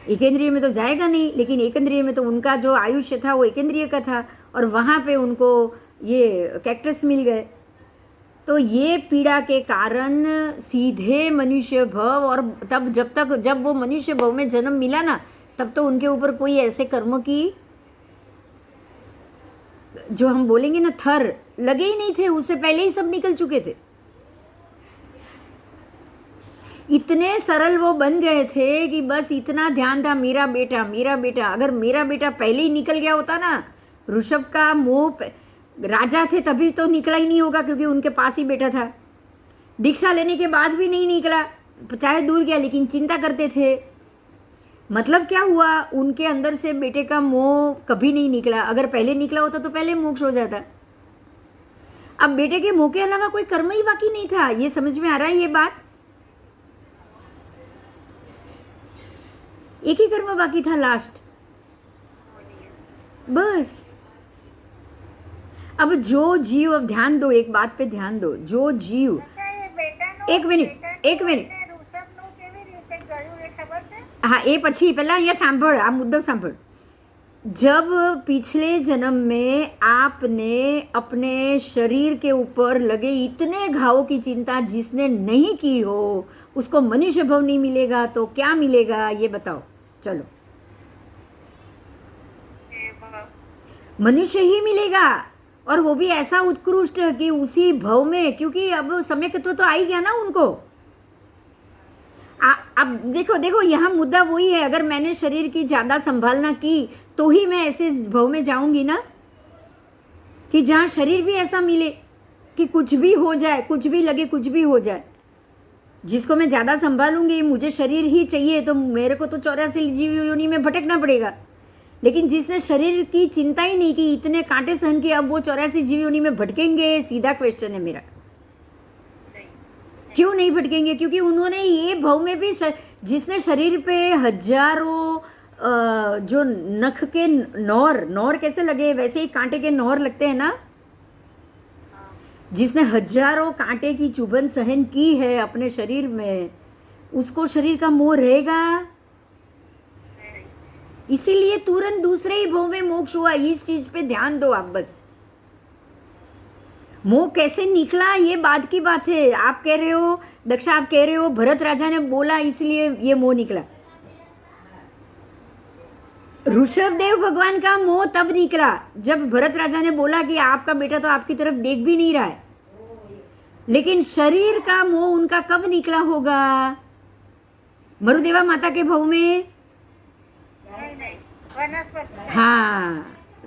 एकेंद्रिय में तो जाएगा नहीं। लेकिन एकेंद्रिय में तो उनका जो आयुष्य था वो एकेंद्रिय का था, और वहाँ पे उनको ये कैक्टस मिल गए। तो ये पीड़ा के कारण सीधे मनुष्य भव, और तब जब वो मनुष्य भव में जन्म मिला ना, तब तो उनके ऊपर कोई ऐसे कर्म की जो हम बोलेंगे ना थर लगे ही नहीं थे, उससे पहले ही सब निकल चुके थे। इतने सरल वो बन गए थे कि बस इतना ध्यान था, मेरा बेटा मेरा बेटा। अगर मेरा बेटा पहले ही निकल गया होता ना, ऋषभ का मोह, राजा थे तभी तो निकला ही नहीं होगा क्योंकि उनके पास ही बेटा था। दीक्षा लेने के बाद भी नहीं निकला, चाहे दूर गया, लेकिन चिंता करते थे। मतलब क्या हुआ, उनके अंदर से बेटे का मोह कभी नहीं निकला। अगर पहले निकला होता तो पहले मोक्ष हो जाता। अब बेटे के मोह के अलावा कोई कर्म ही बाकी नहीं था। ये समझ में आ रहा है ये बात? एक ही कर्म बाकी था लास्ट, बस। अब जो जीव, अब ध्यान दो, एक बात पे ध्यान दो, जो जीव, एक मिनिट हाँ એ પછી પહેલા અહીંયા સાંભળ, આ મુદ્દો સાંભળ। जब पिछले जन्म में आपने अपने शरीर के ऊपर लगे इतने घावों की चिंता जिसने नहीं की हो, उसको मनुष्य भव नहीं मिलेगा तो क्या मिलेगा ये बताओ। चलो, मनुष्य ही मिलेगा, और वो भी ऐसा उत्कृष्ट कि उसी भव में, क्योंकि अब समय तो आ ही गया ना उनको। अब देखो देखो यहाँ मुद्दा वही है, अगर मैंने शरीर की ज़्यादा संभालना की तो ही मैं ऐसे भव में जाऊंगी ना, कि जहाँ शरीर भी ऐसा मिले कि कुछ भी हो जाए, कुछ भी लगे, कुछ भी हो जाए। जिसको मैं ज़्यादा संभालूंगी, मुझे शरीर ही चाहिए, तो मेरे को तो 84 जीव योनि में भटकना पड़ेगा। लेकिन जिसने शरीर की चिंता ही नहीं की, इतने कांटे सहन किए, अब वो 84 जीव योनि में भटकेंगे? सीधा क्वेश्चन है मेरा, क्यों नहीं भटकेंगे? क्योंकि उन्होंने ये भव में भी जिसने शरीर पे हजारों जो नख के नौर कैसे लगे, वैसे ही कांटे के नौर लगते हैं ना। जिसने हजारों कांटे की चुभन सहन की है अपने शरीर में, उसको शरीर का मोह रहेगा? इसीलिए तुरंत दूसरे ही भव में मोक्ष हुआ। इस चीज पे ध्यान दो आप बस। मोह कैसे निकला ये बात की बात है। आप कह रहे हो दक्षा, आप कह रहे हो भरत राजा ने बोला इसलिए ये मोह निकला। ऋषभदेव भगवान का मोह तब निकला जब भरत राजा ने बोला कि आपका बेटा तो आपकी तरफ देख भी नहीं रहा है। लेकिन शरीर का मोह उनका कब निकला होगा? मरुदेवा माता के भव में? हाँ,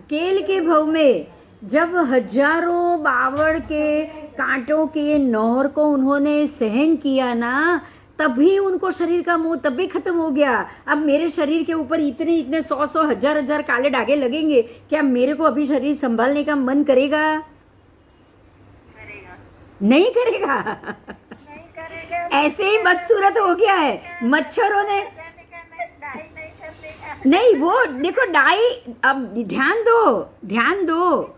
केल के भव में, जब हजारों बावड़ के कांटों के नौर को उन्होंने सहन किया ना, तभी उनको शरीर का मोह तभी खत्म हो गया। अब मेरे शरीर के ऊपर इतने इतने 100 हजार काले धागे लगेंगे, क्या मेरे को अभी शरीर संभालने का मन करेगा? नहीं करेगा। ऐसे ही बदसूरत हो गया है। मच्छरों ने नहीं, वो देखो डाई, अब ध्यान दो,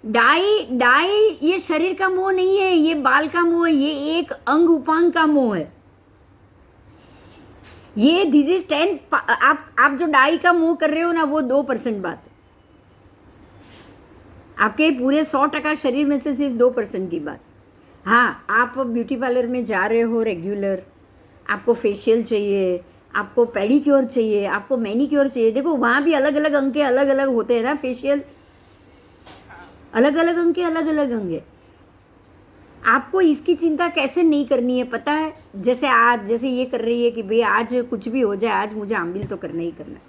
डाई ये शरीर का मोह नहीं है, ये बाल का मोह है, ये एक अंग उपांग का मोह है। ये दिस इज 10। आप जो डाई का मोह कर रहे हो ना, वो 2% बात है। आपके पूरे 100% शरीर में से सिर्फ 2% की बात। हाँ, आप ब्यूटी पार्लर में जा रहे हो रेगुलर, आपको फेशियल चाहिए, आपको पेडिक्योर चाहिए, आपको मैनिक्योर चाहिए। देखो वहाँ भी अलग अलग अंग के अलग अलग होते हैं ना फेशियल, अलग अलग अंग के अलग अलग अंग। आपको इसकी चिंता कैसे नहीं करनी है पता है? जैसे ये कर रही है कि भाई आज कुछ भी हो जाए, आज मुझे आंबिल तो करना ही करना है,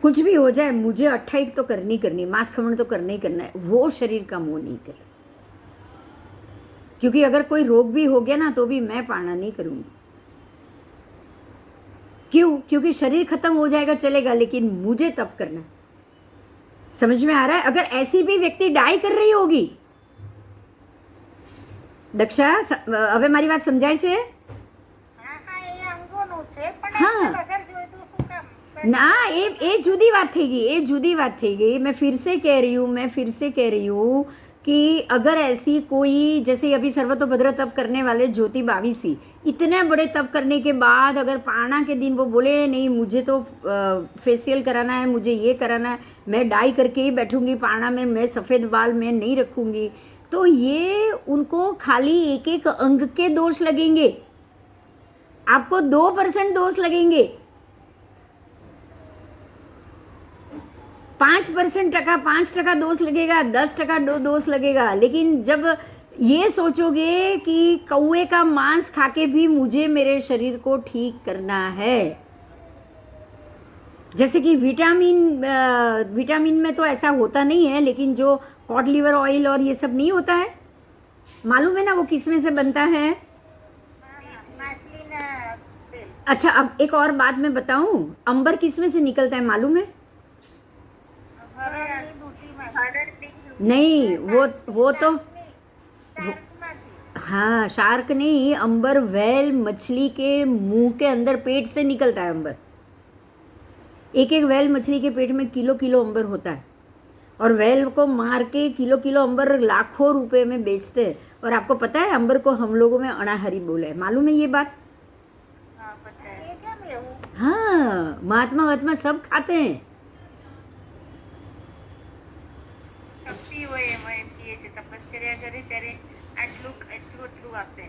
कुछ भी हो जाए मुझे 28 तो करनी करनी, मांस खमण तो करना ही करना है। वो शरीर का मोह नहीं कर, क्योंकि अगर कोई रोग भी हो गया ना तो भी मैं पालना नहीं करूंगी। क्यों? क्योंकि शरीर खत्म हो जाएगा चलेगा, लेकिन मुझे तब करना है। समझ में आ रहा है? अगर ऐसी भी व्यक्ति डाई कर रही होगी, દક્ષા હવે મારી વાત સમજાય છે? હા હા એ અંગોનું છે પણ હા. એમને વગર જોઈતું શું કામ? ना ये जुदी बात थी गई, ये जुदी बात थी गई। मैं फिर से कह रही हूँ कि अगर ऐसी कोई, जैसे अभी सर्वतोभद्र तप करने वाले ज्योति बावीसी, इतने बड़े तप करने के बाद अगर पाणा के दिन वो बोले नहीं मुझे तो फेशियल कराना है, मुझे ये कराना है, मैं डाई करके ही बैठूंगी पाणा में, मैं सफ़ेद बाल मैं नहीं रखूंगी, तो ये उनको खाली एक एक अंग के दोष लगेंगे, आपको 2% दोष लगेंगे, 5% दोष लगेगा, 10% दोष लगेगा। लेकिन जब ये सोचोगे कि कौवे का मांस खाके भी मुझे मेरे शरीर को ठीक करना है, जैसे कि विटामिन में तो ऐसा होता नहीं है, लेकिन जो कॉड लिवर ऑयल और ये सब नहीं होता है, मालूम है ना वो किस में से बनता है? માછલીના તેલ. अच्छा अब एक और बात मैं बताऊं, अंबर किस में से निकलता है मालूम है? હરણની બુટીમાં. હરણની नहीं, वो तो શાર્કમાંથી. हाँ शार्क नहीं, अंबर व्हेल मछली के मुंह के अंदर पेट से निकलता है अंबर। एक एक व्हेल मछली के पेट में किलो किलो अंबर होता है, और व्हेल को मार के किलो किलो अंबर लाखों रुपए में बेचते हैं। और आपको पता है अंबर को हम लोगों में अनाहरी बोले है, मालूम है ये बात? હા પતા હે. એ કેમ એવું? हाँ महात्मा सब खाते हैं। શક્તિ હોય એમાં એમ કહે છે તપશ્ચર્યા કરે ત્યારે આટલું એટલું એટલું આપે.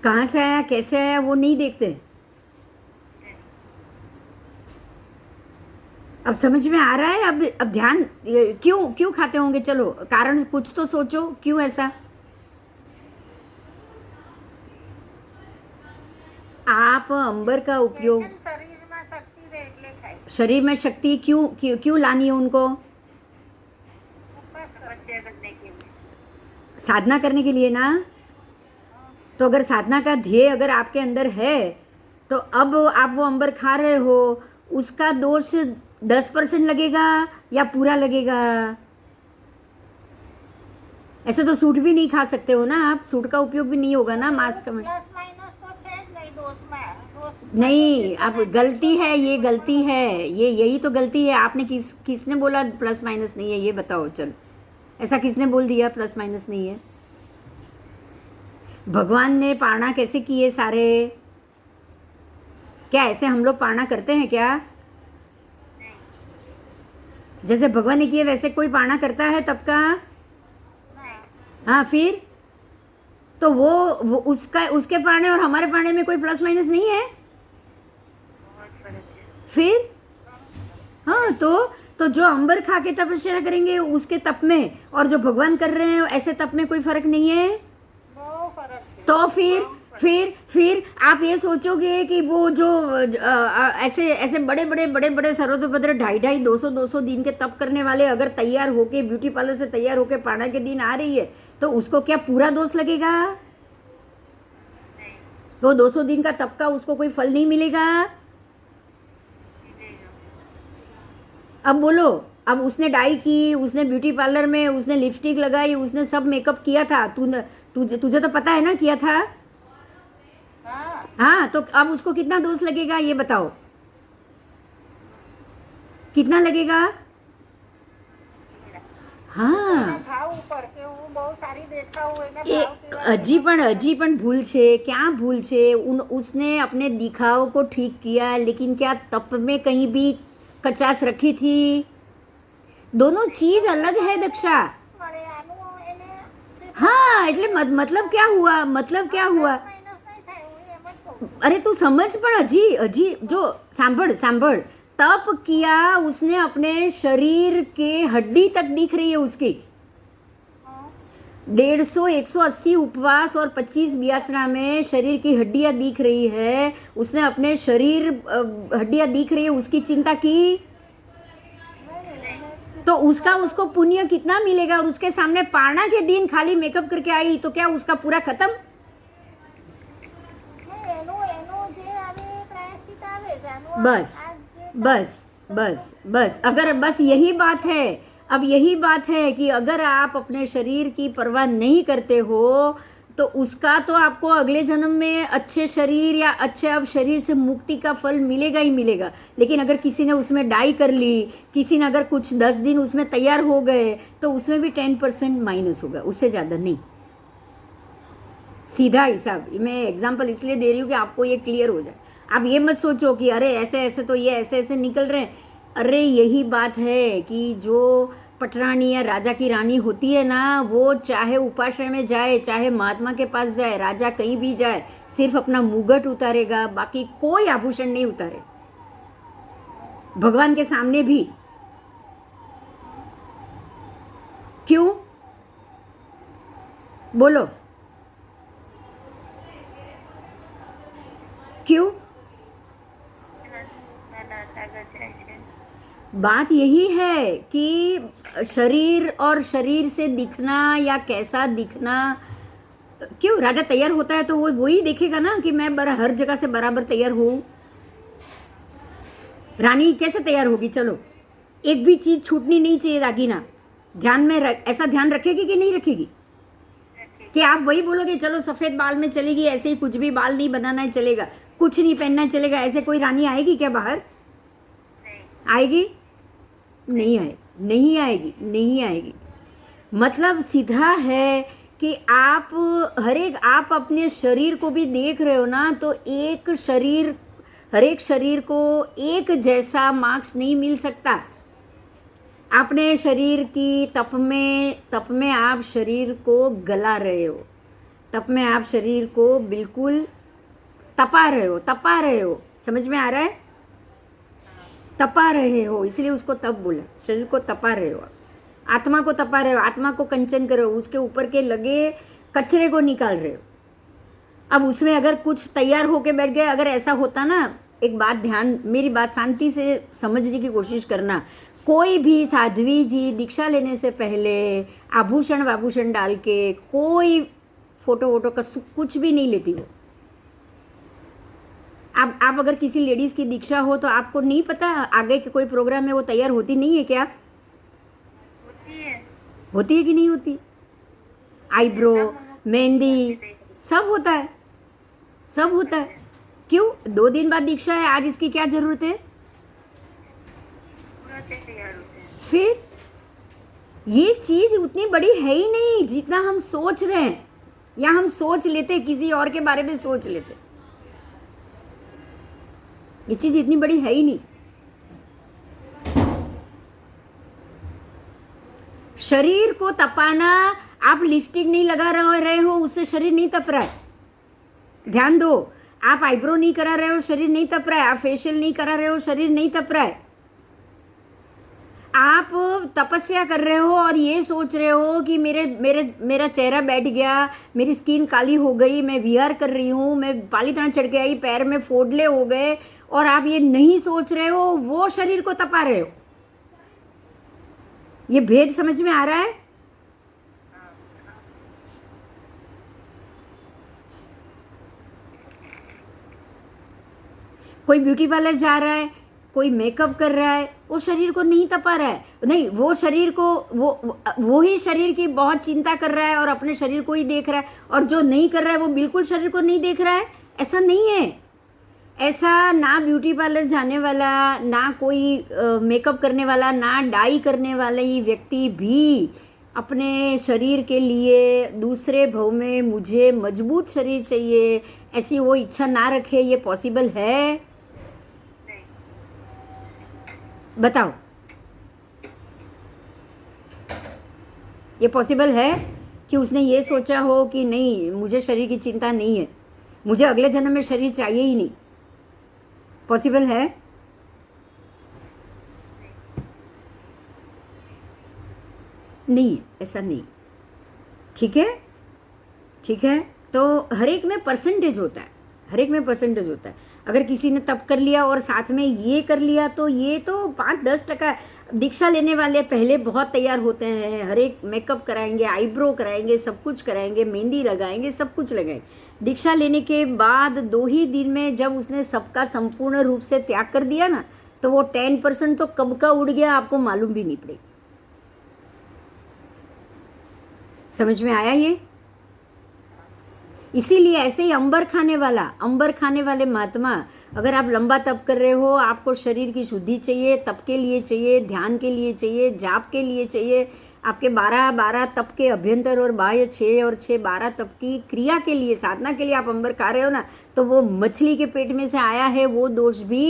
कहाँ से आया कैसे आया वो नहीं देखते। अब समझ में आ रहा है? अब ध्यान, क्यों क्यों खाते होंगे? चलो कारण कुछ तो सोचो, क्यों ऐसा? आप अंबर का उपयोग, છે ને શરીરમાં શક્તિ રહે એટલે ખાય. शरीर में शक्ति क्यों लानी है उनको? ઉપવાસ કરે. તપસ્યા કરને કે लिए. साधना करने के लिए ना। तो अगर साधना का ध्येय अगर आपके अंदर है, तो अब आप वो अंबर खा रहे हो, उसका दोष 10% लगेगा या पूरा लगेगा? ऐसे तो सूट भी नहीं खा सकते हो ना आप, सूट का उपयोग भी नहीं होगा ना मास्क में। પ્લસ માઇનસ તો છે જ નહીં દોષમાં. દોષ नहीं, अब गलती है, ये गलती है, ये यही तो गलती है। आपने किसने बोला प्लस माइनस नहीं है? ये बताओ। चल ऐसा किसने बोल दिया प्लस माइनस नहीं है? भगवान ने पारणा कैसे किए सारे? क्या ऐसे हम लोग पारणा करते हैं क्या? जैसे भगवान ने किए वैसे कोई पारणा करता है तब का? નહીં. हाँ फिर तो वो उसके पारणे और हमारे पारणे में कोई प्लस माइनस नहीं है बहुत फर्क है. फिर? हाँ तो जो अंबर खा के तपस्या करेंगे उसके तप में, और जो भगवान कर रहे हैं ऐसे तप में कोई फर्क नहीं है। બહુ ફરક છે. तो फिर आप ये सोचोगे कि वो जो ऐसे बड़े सर्वतोभद्र 250 दिन के तप करने वाले अगर तैयार होके ब्यूटी पार्लर से तैयार होके पाणा के दिन आ रही है, तो उसको क्या पूरा दोष लगेगा? नहीं तो 200 दिन का तप का उसको कोई फल नहीं मिलेगा। मिलेगा. अब बोलो, अब उसने डाई की, उसने ब्यूटी पार्लर में उसने लिपस्टिक लगाई, उसने सब मेकअप किया था, तुझे तो पता है ना किया था। હા. हाँ तो अब उसको कितना दोष लगेगा ये बताओ? कितना लगेगा? हाँ એના ભાવ ઉપર કે હું બહુ સારી દેખાઉં એના એ ભાવ કેવા હજી પણ ભૂલ છે। क्या भूल છે? उसने अपने दिखाव को ठीक किया, लेकिन क्या तप में कहीं भी कचास रखी थी? दोनों चीज अलग है दक्षा। મળે આનું એને જે हाँ એટલે मतलब क्या हुआ? मतलब क्या हुआ? માઇનસ નહીં થાય હું એમ જ કહું. अरे तू समझ, पण हजी जो सांभड़ तप किया उसने, अपने शरीर के हड्डी तक दिख रही है उसकी। 150-180 उपवास और 25 बियाचना में शरीर की हड्डियां दिख रही है, उसने अपने शरीर हड्डियां दिख रही है, उसकी चिंता की तो उसको पुण्य कितना मिलेगा? और उसके सामने पारणा के दिन खाली मेकअप करके आई तो क्या उसका पूरा खत्म? નહીં, એનું જે આવે પ્રાયશ્ચિત આવે જ આનું बस आज बस बस बस अगर बस यही बात है, अब यही बात है कि अगर आप अपने शरीर की परवाह नहीं करते हो तो उसका तो आपको अगले जन्म में अच्छे शरीर या अच्छे अब शरीर से मुक्ति का फल मिलेगा ही मिलेगा। लेकिन अगर किसी ने उसमें डाई कर ली, किसी ने अगर कुछ 10 दिन उसमें तैयार हो गए तो उसमें भी 10% माइनस होगा, उससे ज़्यादा नहीं। सीधा हिसाब, मैं एग्जाम्पल इसलिए दे रही हूँ कि आपको ये क्लियर हो जाए। आप ये मत सोचो कि अरे ऐसे ऐसे तो ये ऐसे ऐसे निकल रहे हैं। अरे यही बात है कि जो पटरानी या राजा की रानी होती है ना, वो चाहे उपाश्रय में जाए, चाहे महात्मा के पास जाए, राजा कहीं भी जाए, सिर्फ अपना मुगट उतारेगा, बाकी कोई आभूषण नहीं उतारे, भगवान के सामने भी। क्यों? बोलो क्यों? बात यही है कि शरीर और शरीर से दिखना या कैसा दिखना, क्यों राजा तैयार होता है तो वो वही देखेगा ना कि मैं हर जगह से बराबर तैयार हूं। रानी कैसे तैयार होगी? चलो, एक भी चीज छूटनी नहीं चाहिए दागिना, ध्यान में ऐसा ध्यान रखेगी कि नहीं रखेगी? कि आप वही बोलोगे चलो सफेद बाल में चलेगी, ऐसे ही कुछ भी बाल नहीं बनाना है चलेगा, कुछ नहीं पहनना है चलेगा, ऐसे कोई रानी आएगी क्या बाहर? आएगी? नहीं आएगी, नहीं आएगी, नहीं आएगी। मतलब सीधा है कि आप आप अपने शरीर को भी देख रहे हो ना, तो एक शरीर, हर एक शरीर को एक जैसा मार्क्स नहीं मिल सकता। अपने शरीर की तप में आप शरीर को गला रहे हो, तप में आप शरीर को बिल्कुल तपा रहे हो, समझ में आ रहा है? तपा रहे हो, इसलिए उसको तप बोला। शरीर को तपा रहे हो, आत्मा को तपा रहे हो, आत्मा को कंचन करो, उसके ऊपर के लगे कचरे को निकाल रहे हो। अब उसमें अगर कुछ तैयार होके बैठ गए, अगर ऐसा होता ना, एक बात ध्यान, मेरी बात शांति से समझने की कोशिश करना, कोई भी साध्वी जी दीक्षा लेने से पहले आभूषण वाभूषण डाल के कोई फोटो वोटो का कुछ भी नहीं लेती हो। आप अगर किसी लेडीज की दीक्षा हो तो आपको नहीं पता आगे के कोई प्रोग्राम में वो तैयार होती नहीं है क्या? होती है कि नहीं होती? आईब्रो, मेहंदी, सब होता है, सब होता है। क्यों? 2 दिन बाद दीक्षा है, आज इसकी क्या जरूरत है? फिर ये चीज उतनी बड़ी है ही नहीं जितना हम सोच रहे हैं, या हम सोच लेते, किसी और के बारे में सोच लेते। ये चीज इतनी बड़ी है ही नहीं। शरीर को तपाना, आप लिपस्टिक नहीं लगा रहे हो, उससे शरीर नहीं तप रहा है। ध्यान दो, आप आईब्रो नहीं करा रहे हो, शरीर नहीं तप रहा है। आप फेशियल नहीं करा रहे हो, शरीर नहीं तप रहा है। आप तपस्या कर रहे हो और ये सोच रहे हो कि मेरा चेहरा बैठ गया, मेरी स्किन काली हो गई, मैं विहार कर रही हूँ, मैं पालीताना चढ़ के आई, पैर में फोड़ले हो गए, और आप ये नहीं सोच रहे हो, वो शरीर को तपा रहे हो। ये भेद समझ में आ रहा है? कोई ब्यूटी पार्लर जा रहा है, कोई मेकअप कर रहा है, वो शरीर को नहीं तपा रहा है, नहीं, वो शरीर को वो ही शरीर की बहुत चिंता कर रहा है और अपने शरीर को ही देख रहा है, और जो नहीं कर रहा है वो बिल्कुल शरीर को नहीं देख रहा है। ऐसा नहीं है। ऐसा ना ब्यूटी पार्लर जाने वाला, ना कोई मेकअप करने वाला, ना डाई करने वाला ये व्यक्ति भी अपने शरीर के लिए दूसरे भव में मुझे मजबूत शरीर चाहिए, ऐसी वो इच्छा ना रखे। ये पॉसिबल है? बताओ, ये पॉसिबल है कि उसने ये सोचा हो कि नहीं, मुझे शरीर की चिंता नहीं है, मुझे अगले जन्म में शरीर चाहिए ही नहीं? पॉसिबल है? नहीं, ऐसा नहीं। ठीक है, ठीक है। तो हर एक में परसेंटेज होता है, हर एक में परसेंटेज होता है। अगर किसी ने तप कर लिया और साथ में ये कर लिया तो ये तो 5-10%। दीक्षा लेने वाले पहले बहुत तैयार होते हैं, हर एक मेकअप कराएंगे, आईब्रो कराएंगे, सब कुछ कराएंगे, मेहंदी लगाएंगे, सब कुछ लगाएंगे, दीक्षा लेने के बाद 2 ही दिन में जब उसने सबका संपूर्ण रूप से त्याग कर दिया ना, तो वो 10% तो कब का उड़ गया आपको मालूम भी नहीं पड़ेगा। समझ में आया ये? इसीलिए ऐसे ही अंबर खाने वाले महात्मा, अगर आप लंबा तप कर रहे हो, आपको शरीर की शुद्धि चाहिए, तप के लिए चाहिए, ध्यान के लिए चाहिए, जाप के लिए चाहिए, आपके 12 तप के अभ्यंतर और बाह्य 6 और 6 12 तप की क्रिया के लिए, साधना के लिए आप अंबर खा रहे हो ना, तो वो मछली के पेट में से आया है, वो दोष भी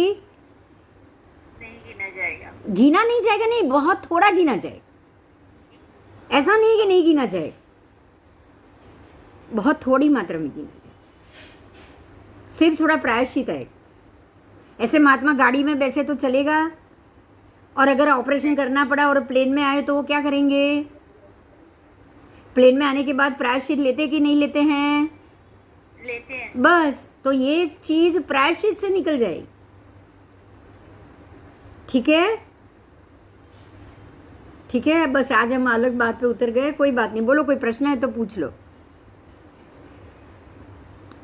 नहीं गिना जाएगा। गिना नहीं जाएगा, नहीं, बहुत थोड़ा गिना जाएगा। ऐसा नहीं कि नहीं गिना जाएगा, बहुत थोड़ी मात्रा में गिना जाएगा, सिर्फ थोड़ा प्रायश्चित है। ऐसे महात्मा गाड़ी में बैसे तो चलेगा, और अगर ऑपरेशन करना पड़ा और प्लेन में आए तो वो क्या करेंगे? प्लेन में आने के बाद प्रायश्चित लेते कि नहीं लेते हैं? लेते हैं। बस, तो ये चीज प्रायश्चित से निकल जाएगी। ठीक है, ठीक है। बस आज हम अलग बात पे उतर गए, कोई बात नहीं, बोलो कोई प्रश्न है तो पूछ लो।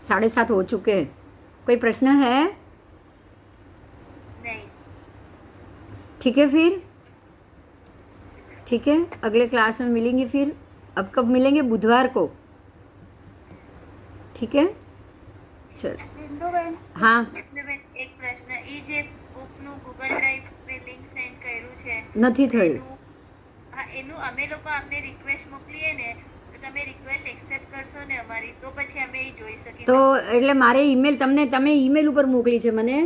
7:30 हो चुके हैं, कोई प्रश्न है? नहीं। ठीक है फिर, ठीक है, अगले क्लास में मिलेंगे फिर। अब कब मिलेंगे? बुधवार को, ठीक है? चल, બિંદુબેન हाँ, એક પ્રશ્ન, ઈ જે બુકનું ગૂગલ ડ્રાઈવ પર લિંક સેન્ડ કર્યું છે, નથી થયું। હા, એનું અમે લોકો આપને રિક્વેસ્ટ મોકલીએ ને, તો તમે રિક્વેસ્ટ એક્સેપ્ટ કરશો ને અમારી, તો પછી અમે એ જોઈ શકીએ। તો એટલે મારે ઈમેલ તમે ઈમેલ ઉપર મોકલી છે મને?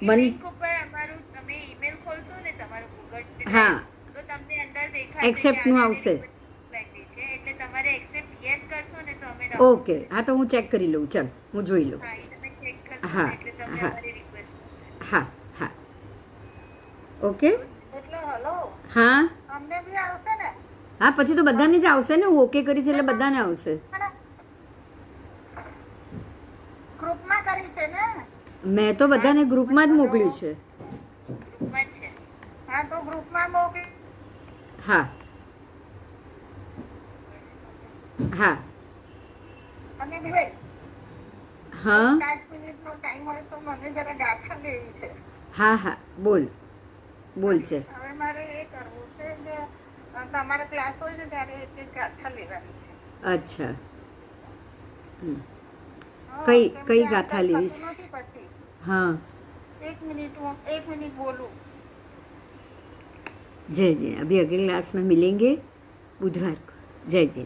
લિંક ઉપર અમારું તમે ઈમેલ ખોલશો ને તમારું ગૂગલ હા, ડ્રાઈવ, તો તમને અંદર દેખાશે Accept કે નું આને આવશે। request મોકલાયેલી છે, એટલે તમારે એક્સેપ્ટ યસ કરશો ને તો અમે ઓકે, હા, તો હું ચેક કરી લઉં, ચાલ હું જોઈ લઉં। હા, એ તમે ચેક કરશો હા, ને એટલે તમને હા। અમારી રિક્વેસ્ટ મળશે। હા, હા, ઓકે, એટલે હલો હા, અમને બી આવશે ને? હા, પછી તો બધાને જ આવશે ને, હું ઓકે કરીશ એટલે બધાને આવશે। ગ્રુપમાં કરી છે ને? મેં તો બધાને ગ્રુપમાં જ મોકલ્યું છે। ગ્રુપમાં જ છે। હા, તો ગ્રુપમાં મોકલી હા, હા, અને ભાઈ હા, 5 મિનિટનો ટાઈમ હોય તો મને જરા ગાથા લેવી છે। હા, હા, બોલ છે। હવે મારે એ કરવું છે કે તમારો ક્લાસ હોય ને ત્યારે એક ગાથા લેવાની છે। અચ્છા, હા, કઈ કેમ કઈ કે આ ગાથા કંઈ લેવીશ? થતું નથી પછી। હા, 1 મિનિટ બોલું। जय जय। अभी अगले क्लास में मिलेंगे बुधवार को। जय जय।